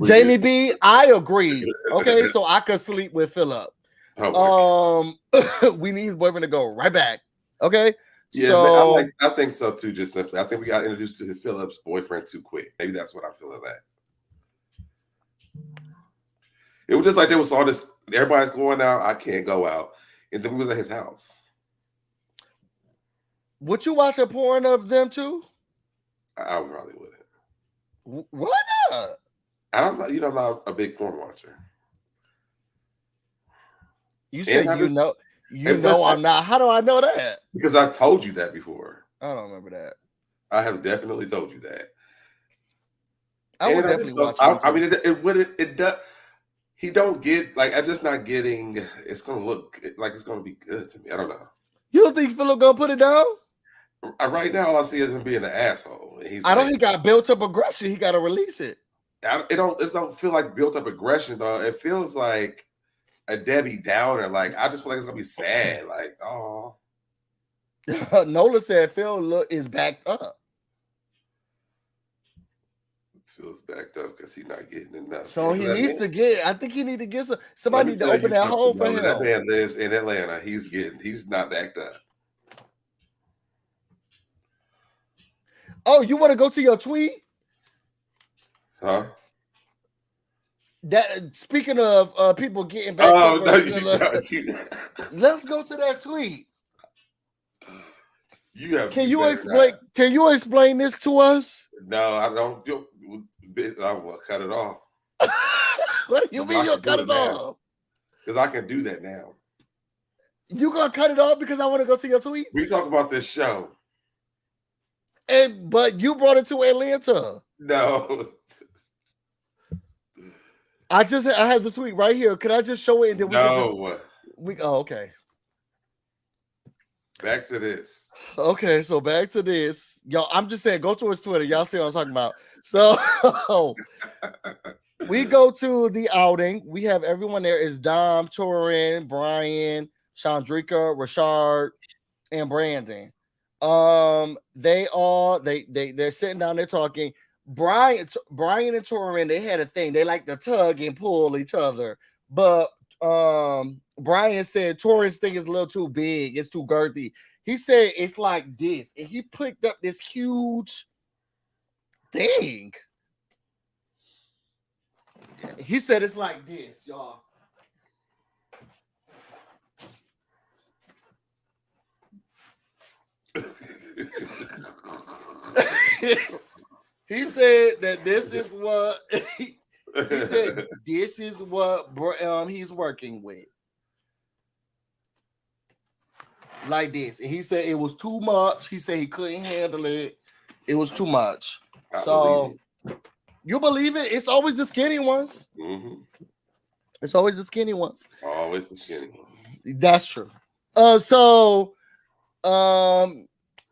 S1: Jamie B, I agree. Okay, so I could sleep with Philip. Oh, we need his boyfriend to go right back. Okay.
S2: Yeah, so man, I think so too. Just simply, I think we got introduced to Philip's boyfriend too quick. Maybe that's what I'm feeling. That it was just like there was all this. Everybody's going out. I can't go out, and then we was at his house.
S1: Would you watch a porn of them too?
S2: I probably wouldn't.
S1: Why not?
S2: I'm not. You know, I'm not a big porn watcher.
S1: You said I'm not. How do I know that?
S2: Because I told you that before.
S1: I don't remember that.
S2: I have definitely told you that.
S1: I would definitely watch it.
S2: I mean, it does. He don't get, like, I'm just not getting, it's going to look like it's going to be good to me. I don't know.
S1: You don't think Philip going to put it down?
S2: Right now, all I see is him being an asshole.
S1: I don't think he got built up aggression. He got to release it.
S2: It don't feel like built up aggression, though. It feels like a Debbie Downer. Like, I just feel like it's going to be sad. Like, oh.
S1: Nola said Phil is backed up.
S2: Feels backed up because he's not getting enough.
S1: So he needs to get. I think he need to get somebody need to open that hole for him.
S2: That man lives in Atlanta. He's not backed up.
S1: Oh, you want to go to your tweet?
S2: Huh?
S1: That speaking of people getting back up. Let's go to that tweet.
S2: You have.
S1: Can you explain? Not. Can you explain this to us?
S2: No, I don't. I will cut it off.
S1: What do you mean you'll cut it off?
S2: Because I can do that now.
S1: You gonna cut it off because I want to go to your tweets?
S2: We talk about this show.
S1: But you brought it to Atlanta.
S2: No.
S1: I have the tweet right here. Can I just show it? And then okay.
S2: Back to this.
S1: Okay, so back to this. Y'all, I'm just saying, go to his Twitter. Y'all see what I'm talking about. So we go to the outing. We have everyone there. Is Dom, Torin, Brian, Chandrika, Rashard, and Brandon. They're sitting down there talking. Brian and Torin, they had a thing. They like to tug and pull each other. But Brian said Torin's thing is a little too big. It's too girthy. He said it's like this. And he picked up this huge thing. He said it's like this, y'all. He said that this is what he said. This is what he's working with, like this. And he said it was too much. He said he couldn't handle it. It was too much. You believe it? It's always the skinny ones.
S2: Mm-hmm.
S1: It's always the skinny ones.
S2: Always the skinny ones.
S1: That's true.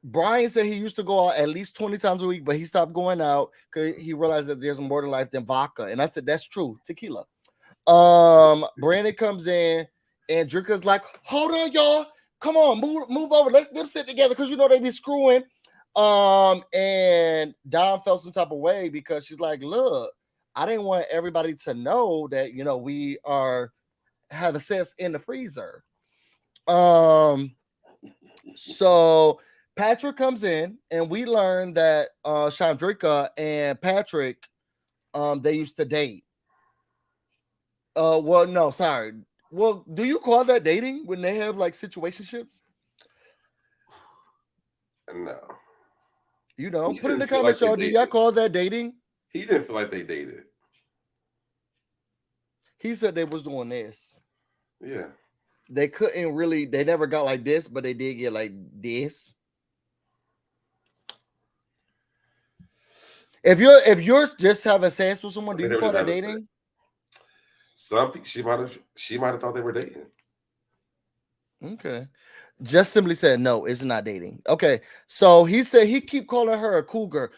S1: Brian said he used to go out at least 20 times a week, but he stopped going out because he realized that there's more to life than vodka. And I said, that's true. Tequila. Brandon comes in and Drinker's like, hold on, y'all. Come on, move over. Let's them sit together because you know they be screwing. And Dom felt some type of way because she's like, look, I didn't want everybody to know that, you know, we have a sense in the freezer. So Patrick comes in and we learn that Chandrika and Patrick, they used to date. Well, no, sorry. Well, do you call that dating when they have like situationships?
S2: No.
S1: You know, put in the comments, y'all. Do y'all call that dating?
S2: He didn't feel like they dated.
S1: He said they was doing this.
S2: Yeah.
S1: They couldn't really, they never got like this, but they did get like this. If you're just having sex with someone, do you call that dating?
S2: Some people, she might have thought they were dating.
S1: Okay. Just simply said no, it's not dating. Okay. So he said he keep calling her a cougar.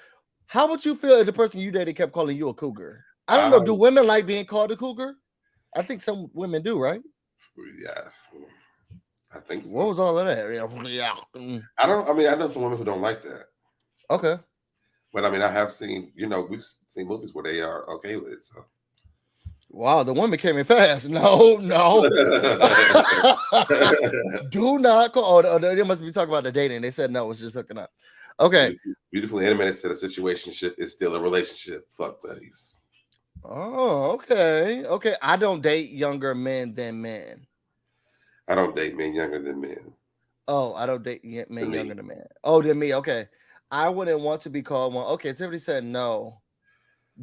S1: How would you feel if the person you dated kept calling you a cougar? I don't know. Do women like being called a cougar? I think some women do, right?
S2: Yeah. I think so.
S1: What was all of that? Yeah.
S2: I know some women who don't like that.
S1: Okay.
S2: But I mean, I have seen, we've seen movies where they are okay with it. So.
S1: Wow, the woman came in fast. No. Do not call. Oh, they must be talking about the dating. They said no, it's just hooking up. Okay.
S2: Beautifully animated said a situationship is still a relationship. Fuck buddies.
S1: Oh, okay. Okay. I don't date younger men than men.
S2: I don't date men younger than men.
S1: Oh, I don't date men younger than men. Oh, than me. Okay. I wouldn't want to be called one. Okay, Tiffany said no.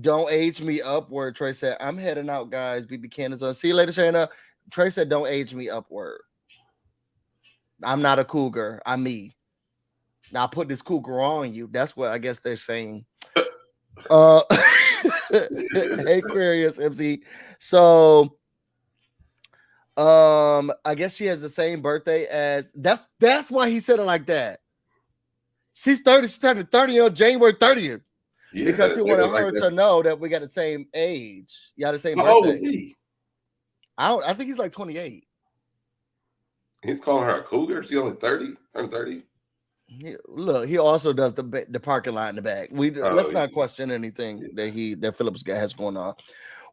S1: Don't age me upward. Trey said, I'm heading out, guys. BB Cannon's on. See you later, Shayna. Trey said, don't age me upward. I'm not a cougar. I'm me. Now put this cougar on you. That's what I guess they're saying. Hey, Aquarius MC. So I guess she has the same birthday as that's why he said it like that. She's 30. She's turning 30 on January 30th. Yeah, because he wanted her to know that we got the same age. Yeah, the same birthday.
S2: How old is he?
S1: I think he's like 28.
S2: He's calling her a cougar. She's only 30. Turned 30.
S1: Look, he also does the parking lot in the back. Let's not question anything that Phillips has going on.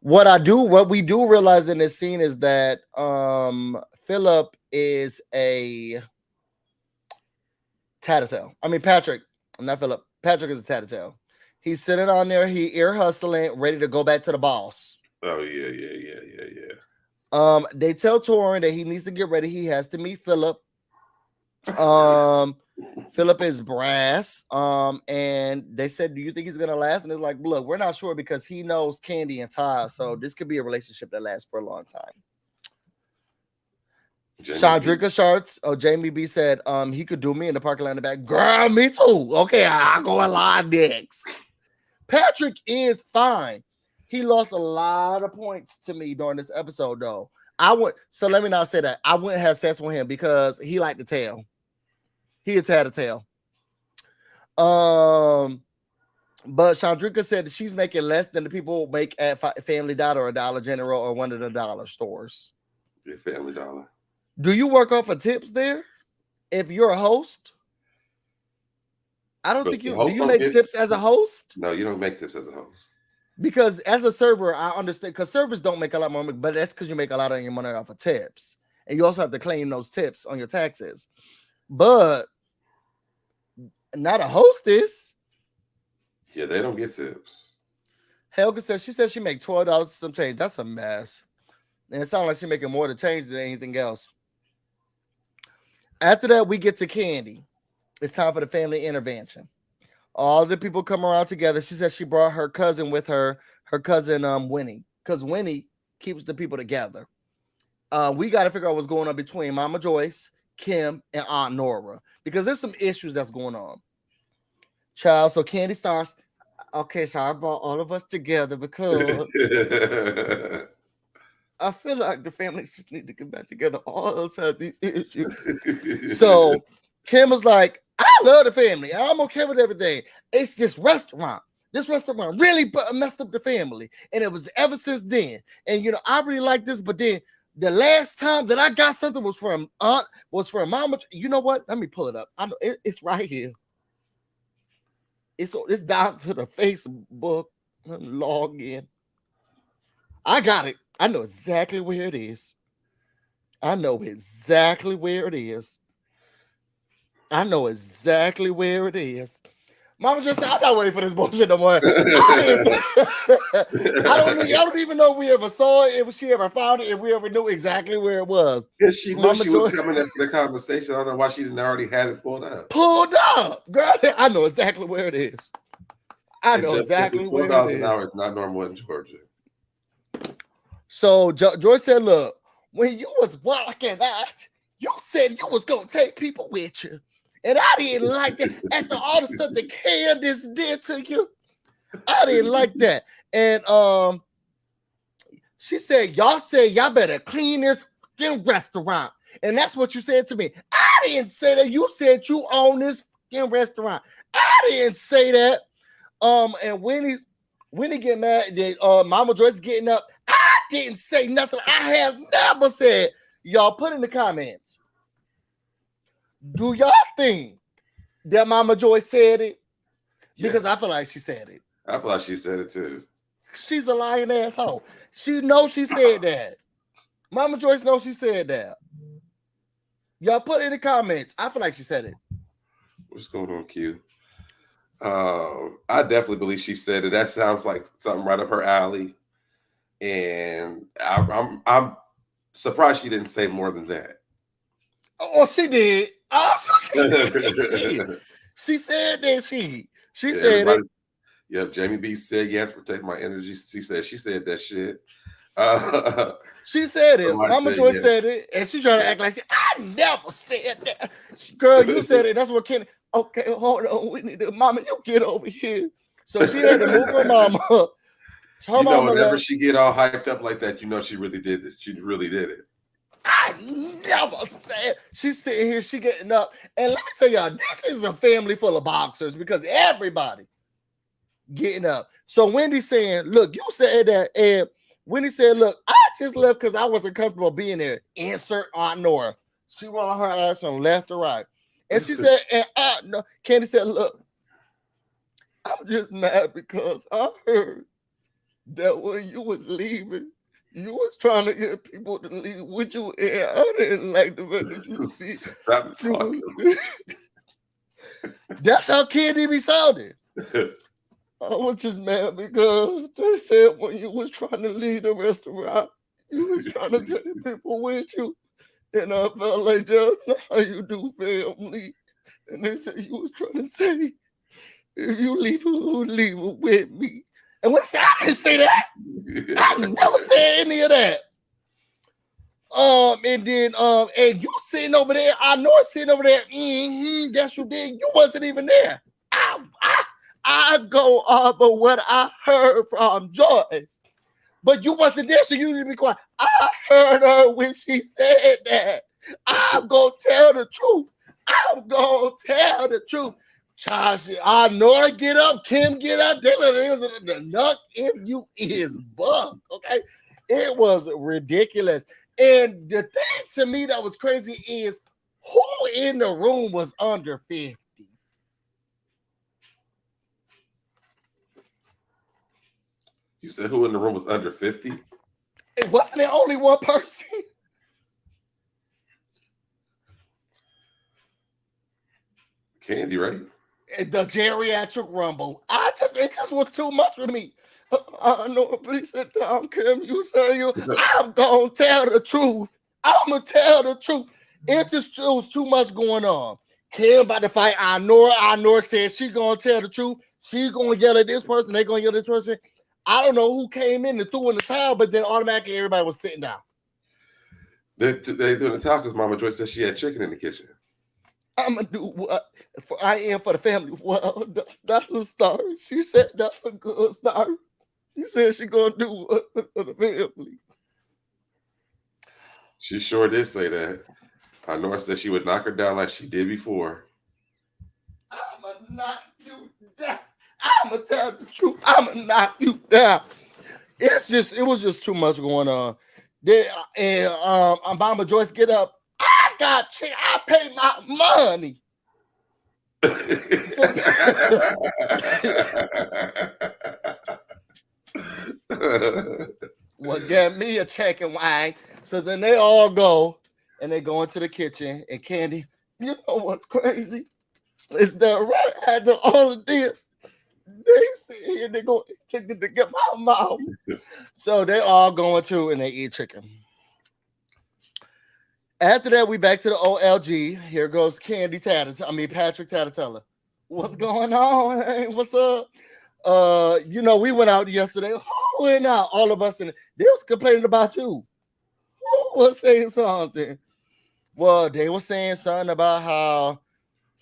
S1: What we do realize in this scene is that Philip is a tattletale. I mean Patrick. I'm not Philip. Patrick is a tattletale. He's sitting on there. He ear hustling, ready to go back to the boss.
S2: Oh yeah.
S1: They tell Torin that he needs to get ready. He has to meet Philip. Philip is brass. And they said, do you think he's gonna last? And it's like, look, we're not sure because he knows Kandi and Todd, so this could be a relationship that lasts for a long time. Chandrika Sharts, Jamie B said, he could do me in the parking lot in the back. Girl, me too. Okay, I'll go live next. Patrick is fine. He lost a lot of points to me during this episode, though. So let me not say that. I wouldn't have sex with him because he liked to tell. He had a tail. But Chandrika said that she's making less than the people make at Family Dollar or Dollar General or one of the dollar stores.
S2: Yeah, Family Dollar.
S1: Do you work off of tips there? If you're a host? I don't think you do. You make tips as a host?
S2: No, you don't make tips as a host.
S1: Because as a server, I understand because servers don't make a lot more money, but that's because you make a lot of your money off of tips. And you also have to claim those tips on your taxes. But not a hostess.
S2: Yeah, they don't get tips.
S1: Helga says she said she make $12 some change. That's a mess. And it sounds like she's making more to change than anything else. After that, we get to Kandi. It's time for the family intervention. All the people come around together. She said she brought her cousin with her cousin Winnie, because Winnie keeps the people together. We got to figure out what's going on between Mama Joyce, Kim, and Aunt Nora, because there's some issues that's going on. Child, so Kandi starts, okay, so I brought all of us together because I feel like the family just need to get back together. All of us have these issues. So Kim was like, I love the family. I'm okay with everything. It's this restaurant. This restaurant really messed up the family. And it was ever since then. And, you know, I really like this. But then the last time that I got something was from Mama. You know what? Let me pull it up. I know it's right here. It's down to the Facebook. Log in. I got it. I know exactly where it is. I know exactly where it is. Mama just said, I'm not waiting for this bullshit no more. I don't even know if we ever saw it, if she ever found it, if we ever knew exactly where it was.
S2: Because she knew she was coming in for the conversation. I don't know why she didn't already have it pulled up.
S1: Girl, I know exactly where it is. I know exactly where it is.
S2: $4 an hour is not normal in Georgia.
S1: So Joyce said, look, when you was walking out, you said you was going to take people with you. And I didn't like that. After all the stuff that Candace did to you, I didn't like that. And she said y'all better clean this fucking restaurant. And that's what you said to me. I didn't say that. You said you own this fucking restaurant. I didn't say that. And Winnie get mad that Mama Joyce getting up. I didn't say nothing. I have never said. Y'all put in the comments. Do y'all think that Mama Joyce said it? Because I feel like she said it.
S2: I feel like she said it too.
S1: She's a lying asshole. She knows she said that. Mama Joyce knows she said that. Y'all put in the comments. I feel like she said it.
S2: What's going on, Q? I definitely believe she said it. That sounds like something right up her alley. And I'm surprised she didn't say more than that.
S1: Oh, she did. She said that she said it.
S2: Yep, Jamie B said yes, protect my energy. She said that shit.
S1: She said it. Mama Joyce said it, and she trying to act like I never said that. Girl, you said it. That's what Kenny. Okay, hold on. We need to, Mama, you get over here. So she had to move her mama.
S2: Whenever she get all hyped up like that, she really did it. She really did it.
S1: I never said. She's sitting here, she getting up. And let me tell y'all, this is a family full of boxers because everybody getting up. So Wendy's saying, look, you said that. And Wendy said, look, I just left because I wasn't comfortable being there. Insert Aunt Nora. She rolled her ass from left to right. And she said, and Kandi said, look, I'm just mad because I heard that when you was leaving, you was trying to get people to leave with you, and I didn't like the way that you see. That's how Kandi be sounding. I was just mad because they said when you was trying to leave the restaurant, you was trying to take people with you. And I felt like that's not how you do family. And they said you was trying to say, if you leave it with me. And when I said, I didn't say that. I never said any of that. And then and you sitting over there, I know it's sitting over there. Yes, you did. You wasn't even there. I go off of what I heard from Joyce. But you wasn't there, so you need to be quiet. I heard her when she said that. I'm gonna tell the truth. I'm gonna tell the truth. Josh, I know I get up, Kim get up, Dylan, the nut if you is bugged. Okay, it was ridiculous. And the thing to me that was crazy is who in the room was under 50?
S2: You said who in the room was under 50?
S1: It wasn't there only one person?
S2: Kandi, right?
S1: The geriatric rumble. It just was too much for me. I know, please sit down, Kim. I'm gonna tell the truth. I'm gonna tell the truth. It was too much going on. Kim about to fight. I know said she gonna tell the truth. She gonna yell at this person. They gonna yell at this person. I don't know who came in and threw in the towel, but then automatically everybody was sitting down.
S2: They threw in the towel because Mama Joyce said she had chicken in the kitchen.
S1: I'm gonna do what I am for the family. Well, that's a start. She said that's a good start. She said she gonna do what for the family.
S2: She sure did say that. Nora said she would knock her down like she did before.
S1: I'ma knock you down. I'ma tell the truth. I'ma knock you down. It was just too much going on. Then Mama Joyce get up. I paid my money. Well, get me a check and wine. So then they all go and they go into the kitchen. And Kandi, you know what's crazy? Is that right after all of this, they sit here and they go chicken to get my mouth. So they all go into and they eat chicken. After that, we back to the OLG. Here goes Patrick Tatatella. What's going on? Hey, what's up? We went out yesterday. Who went out? All of us, and they was complaining about you. Who was saying something? Well, they were saying something about how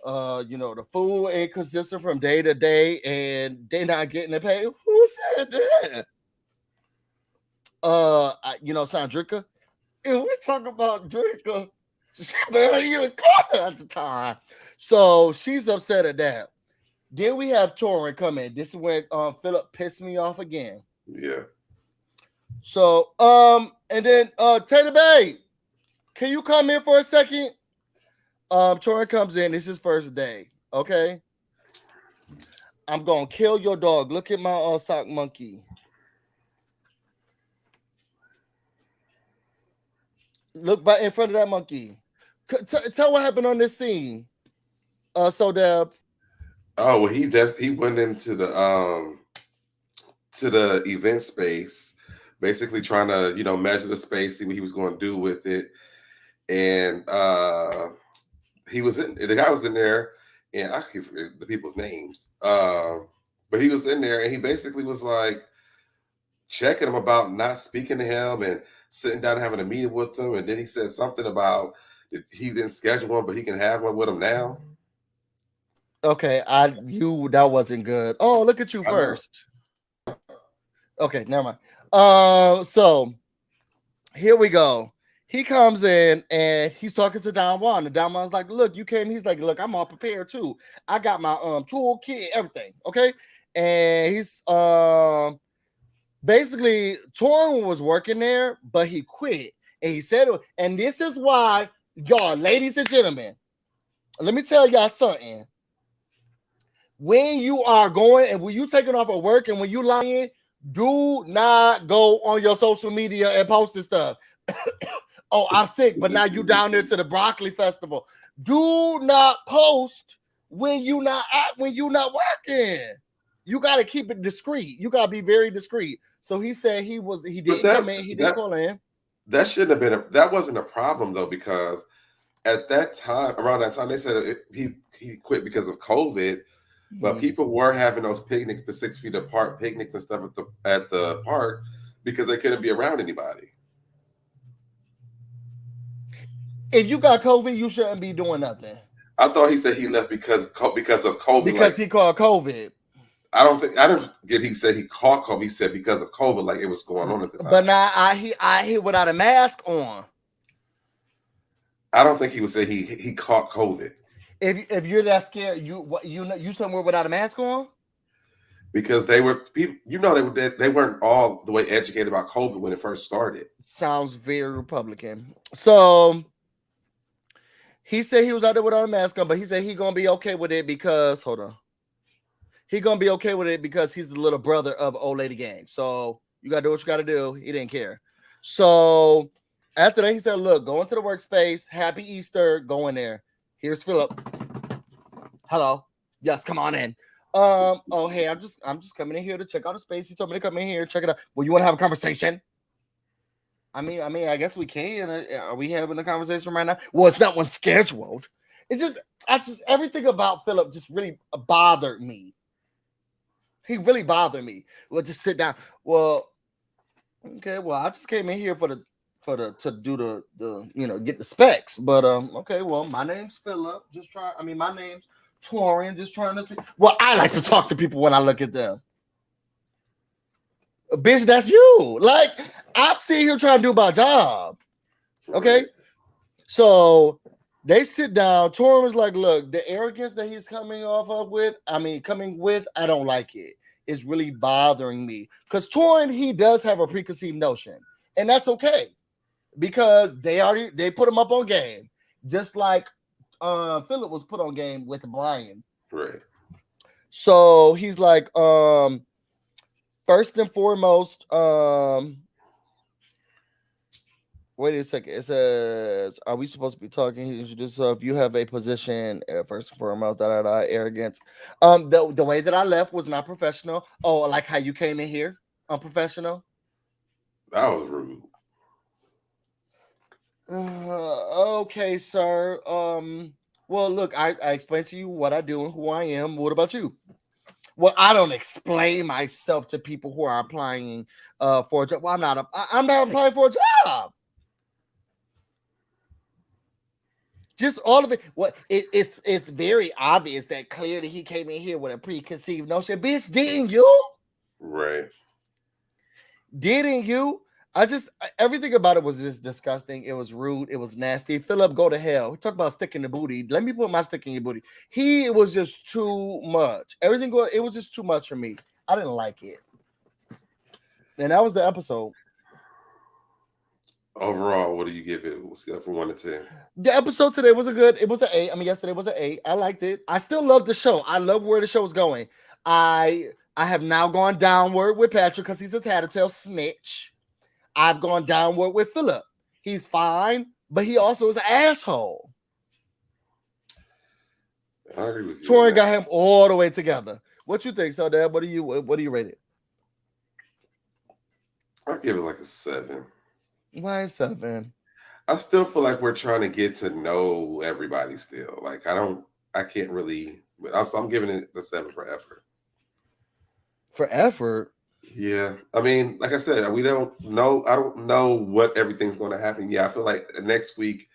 S1: the food ain't consistent from day to day, and they not getting it paid. Who said that? Sandrika. And we talk about Drinker. She barely even caught her at the time. So she's upset at that. Then we have Torin come in. This is when Philip pissed me off again.
S2: Yeah.
S1: So, and then Taylor Bay, can you come in for a second? Torin comes in. It's his first day. Okay. I'm gonna kill your dog. Look at my sock monkey. Look by in front of that monkey. Tell what happened on this scene. SoDeb.
S2: Oh, well, he went into the event space, basically trying to measure the space, see what he was going to do with it, and the guy was in there, and I can't forget the people's names, but he was in there, and he basically was like checking him about not speaking to him and sitting down and having a meeting with him. And then he said something about he didn't schedule one, but he can have one with him now.
S1: Okay, that wasn't good. Oh, look at you first. Okay, never mind. So here we go. He comes in and he's talking to Don Juan. And Don Juan's like, look, you came. He's like, look, I'm all prepared too. I got my toolkit, everything. Okay. And he's basically Torin was working there, but he quit. And he said, and this is why, y'all, ladies and gentlemen, let me tell y'all something. When you are going and when you taking off of work and when you lying, do not go on your social media and post this stuff. Oh, I'm sick, but now you down there to the broccoli festival. Do not post when you not working. You got to keep it discreet. You got to be very discreet. So he said he didn't come in. He didn't call in.
S2: That shouldn't have been that wasn't a problem though, because at that time, around that time, they said he quit because of COVID. But people were having those picnics, the 6 feet apart picnics and stuff at the park because they couldn't be around anybody.
S1: If you got COVID, you shouldn't be doing nothing.
S2: I thought he said he left because of COVID.
S1: Because he caught COVID.
S2: I don't get he said he caught COVID. He said because of COVID, like it was going on at the time.
S1: But now I hear without a mask on.
S2: I don't think he would say he caught COVID.
S1: If you're that scared, you somewhere without a mask on?
S2: Because they were people, they weren't all the way educated about COVID when it first started.
S1: Sounds very Republican. So he said he was out there without a mask on, but he said he gonna be okay with it because he gonna be okay with it because he's the little brother of Old Lady Gang. So you gotta do what you gotta do. He didn't care. So after that, he said, "Look, go into the workspace. Happy Easter. Go in there. Here's Philip. Hello. Yes, come on in. Oh, hey, I'm just coming in here to check out the space. He told me to come in here, check it out. Well, you want to have a conversation? I mean, I guess we can. Are we having a conversation right now? Well, it's not one scheduled. It's just everything about Philip just really bothered me. He really bothered me. Well, just sit down. Well, okay. Well, I just came in here to do the get the specs. But okay. Well, my name's Philip. My name's Torian. Just trying to see. Well, I like to talk to people when I look at them. Bitch, that's you. Like, I'm sitting here trying to do my job. Okay. So they sit down. Torian was like, look, the arrogance that he's coming with, I don't like it. It's really bothering me. Because Torian, he does have a preconceived notion. And that's okay. Because they put him up on game. Just like Philip was put on game with Brian.
S2: Right.
S1: So he's like, first and foremost, wait a second. It says, are we supposed to be talking? So if you have a position, first and foremost, arrogance. The way that I left was not professional. Oh, like how you came in here, unprofessional.
S2: That was rude.
S1: Okay, sir. Well, look, I explained to you what I do and who I am. What about you? Well, I don't explain myself to people who are applying for a job. Well, I'm not applying for a job. Just all of it. What it's very obvious that clearly he came in here with a preconceived notion. Bitch, didn't you?
S2: Right.
S1: Didn't you? Everything about it was just disgusting. It was rude. It was nasty. Philip, go to hell. Talk about stick in the booty. Let me put my stick in your booty. It was just too much. It was just too much for me. I didn't like it. And that was the episode.
S2: Overall, what do you give it? We'll scale from 1 to 10.
S1: The episode today was it was an 8. Yesterday was an 8. I liked it. I still love the show. I love where the show is going. I have now gone downward with Patrick because he's a tattletale snitch. I've gone downward with Philip. He's fine, but he also is an asshole.
S2: I agree with you.
S1: Torian got him all the way together. What you think, so Dad? What do you rate it?
S2: I'll give it like a 7.
S1: Why 7?
S2: I still feel like we're trying to get to know everybody still. Like I can't really. I'm giving it the 7 for effort.
S1: For effort?
S2: Yeah, I mean, like I said, we don't know. I don't know what everything's going to happen. Yeah, I feel like next week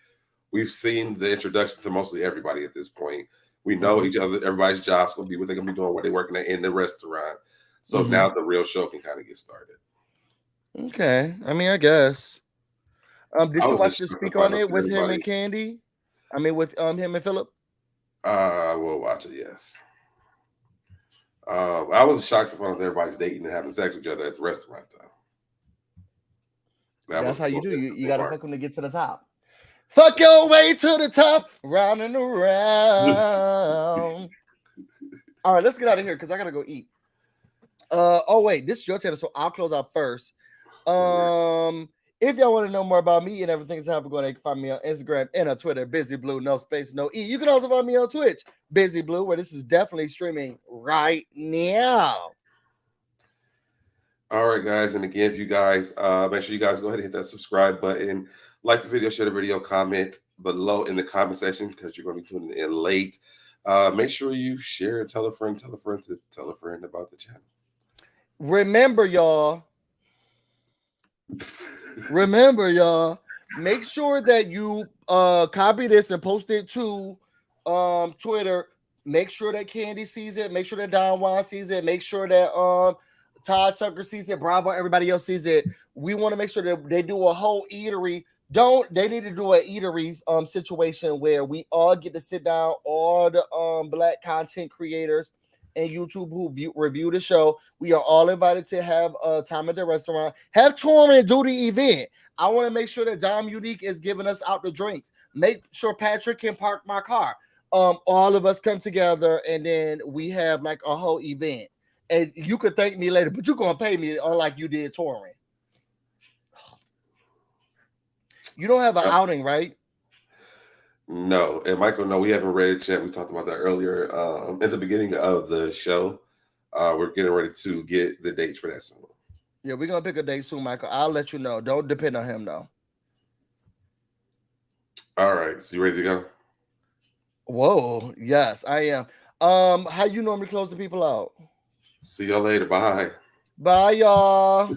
S2: we've seen the introduction to mostly everybody at this point. We know each other. Everybody's job's going to be what they're going to be doing, where they're working at in the restaurant. So now the real show can kind of get started.
S1: Okay, I guess. Did you watch the speak on it with him and Kandi? With him and Philip.
S2: We'll watch it. Yes. I was shocked to find out everybody's dating and having sex with each other at the restaurant, though.
S1: That's how you do. You got to fuck them to get to the top. Fuck your way to the top, round and around. All right, let's get out of here because I got to go eat. Oh, wait, this is your channel, so I'll close out first. If y'all want to know more about me and everything that's happening, you can find me on Instagram and on Twitter, BusyBlu, no space, no E. You can also find me on Twitch, BusyBlu, where this is definitely streaming right now.
S2: All right, guys. And again, if you guys make sure you guys go ahead and hit that subscribe button, like the video, share the video, comment, below in the comment section because you're going to be tuning in late. Make sure you share, tell a friend to tell a friend about the channel.
S1: Remember, y'all. Make sure that you copy this and post it to Twitter. Make sure that Kandi sees it. Make sure that Don Juan sees it. Make sure that Todd Tucker sees it. Bravo, everybody else sees it. We want to make sure that they do a whole eatery. They need to do an eatery situation where we all get to sit down, all the black content creators and YouTube who review the show. We are all invited to have time at the restaurant. Have Torrin do the event. I want to make sure that Dom Unique is giving us out the drinks. Make sure Patrick can park my car. All of us come together and then we have like a whole event. And you could thank me later, but you're gonna pay me unlike you did Torrin. You don't have an outing, right?
S2: No. And Michael, no, we haven't read it yet. We talked about that earlier at the beginning of the show. We're getting ready to get the dates for that soon.
S1: Yeah, we're gonna pick a date soon, Michael. I'll let you know. Don't depend on him though.
S2: All right. So you ready to go?
S1: Whoa, yes, I am. How you normally close the people out?
S2: See y'all later. Bye.
S1: Bye, y'all.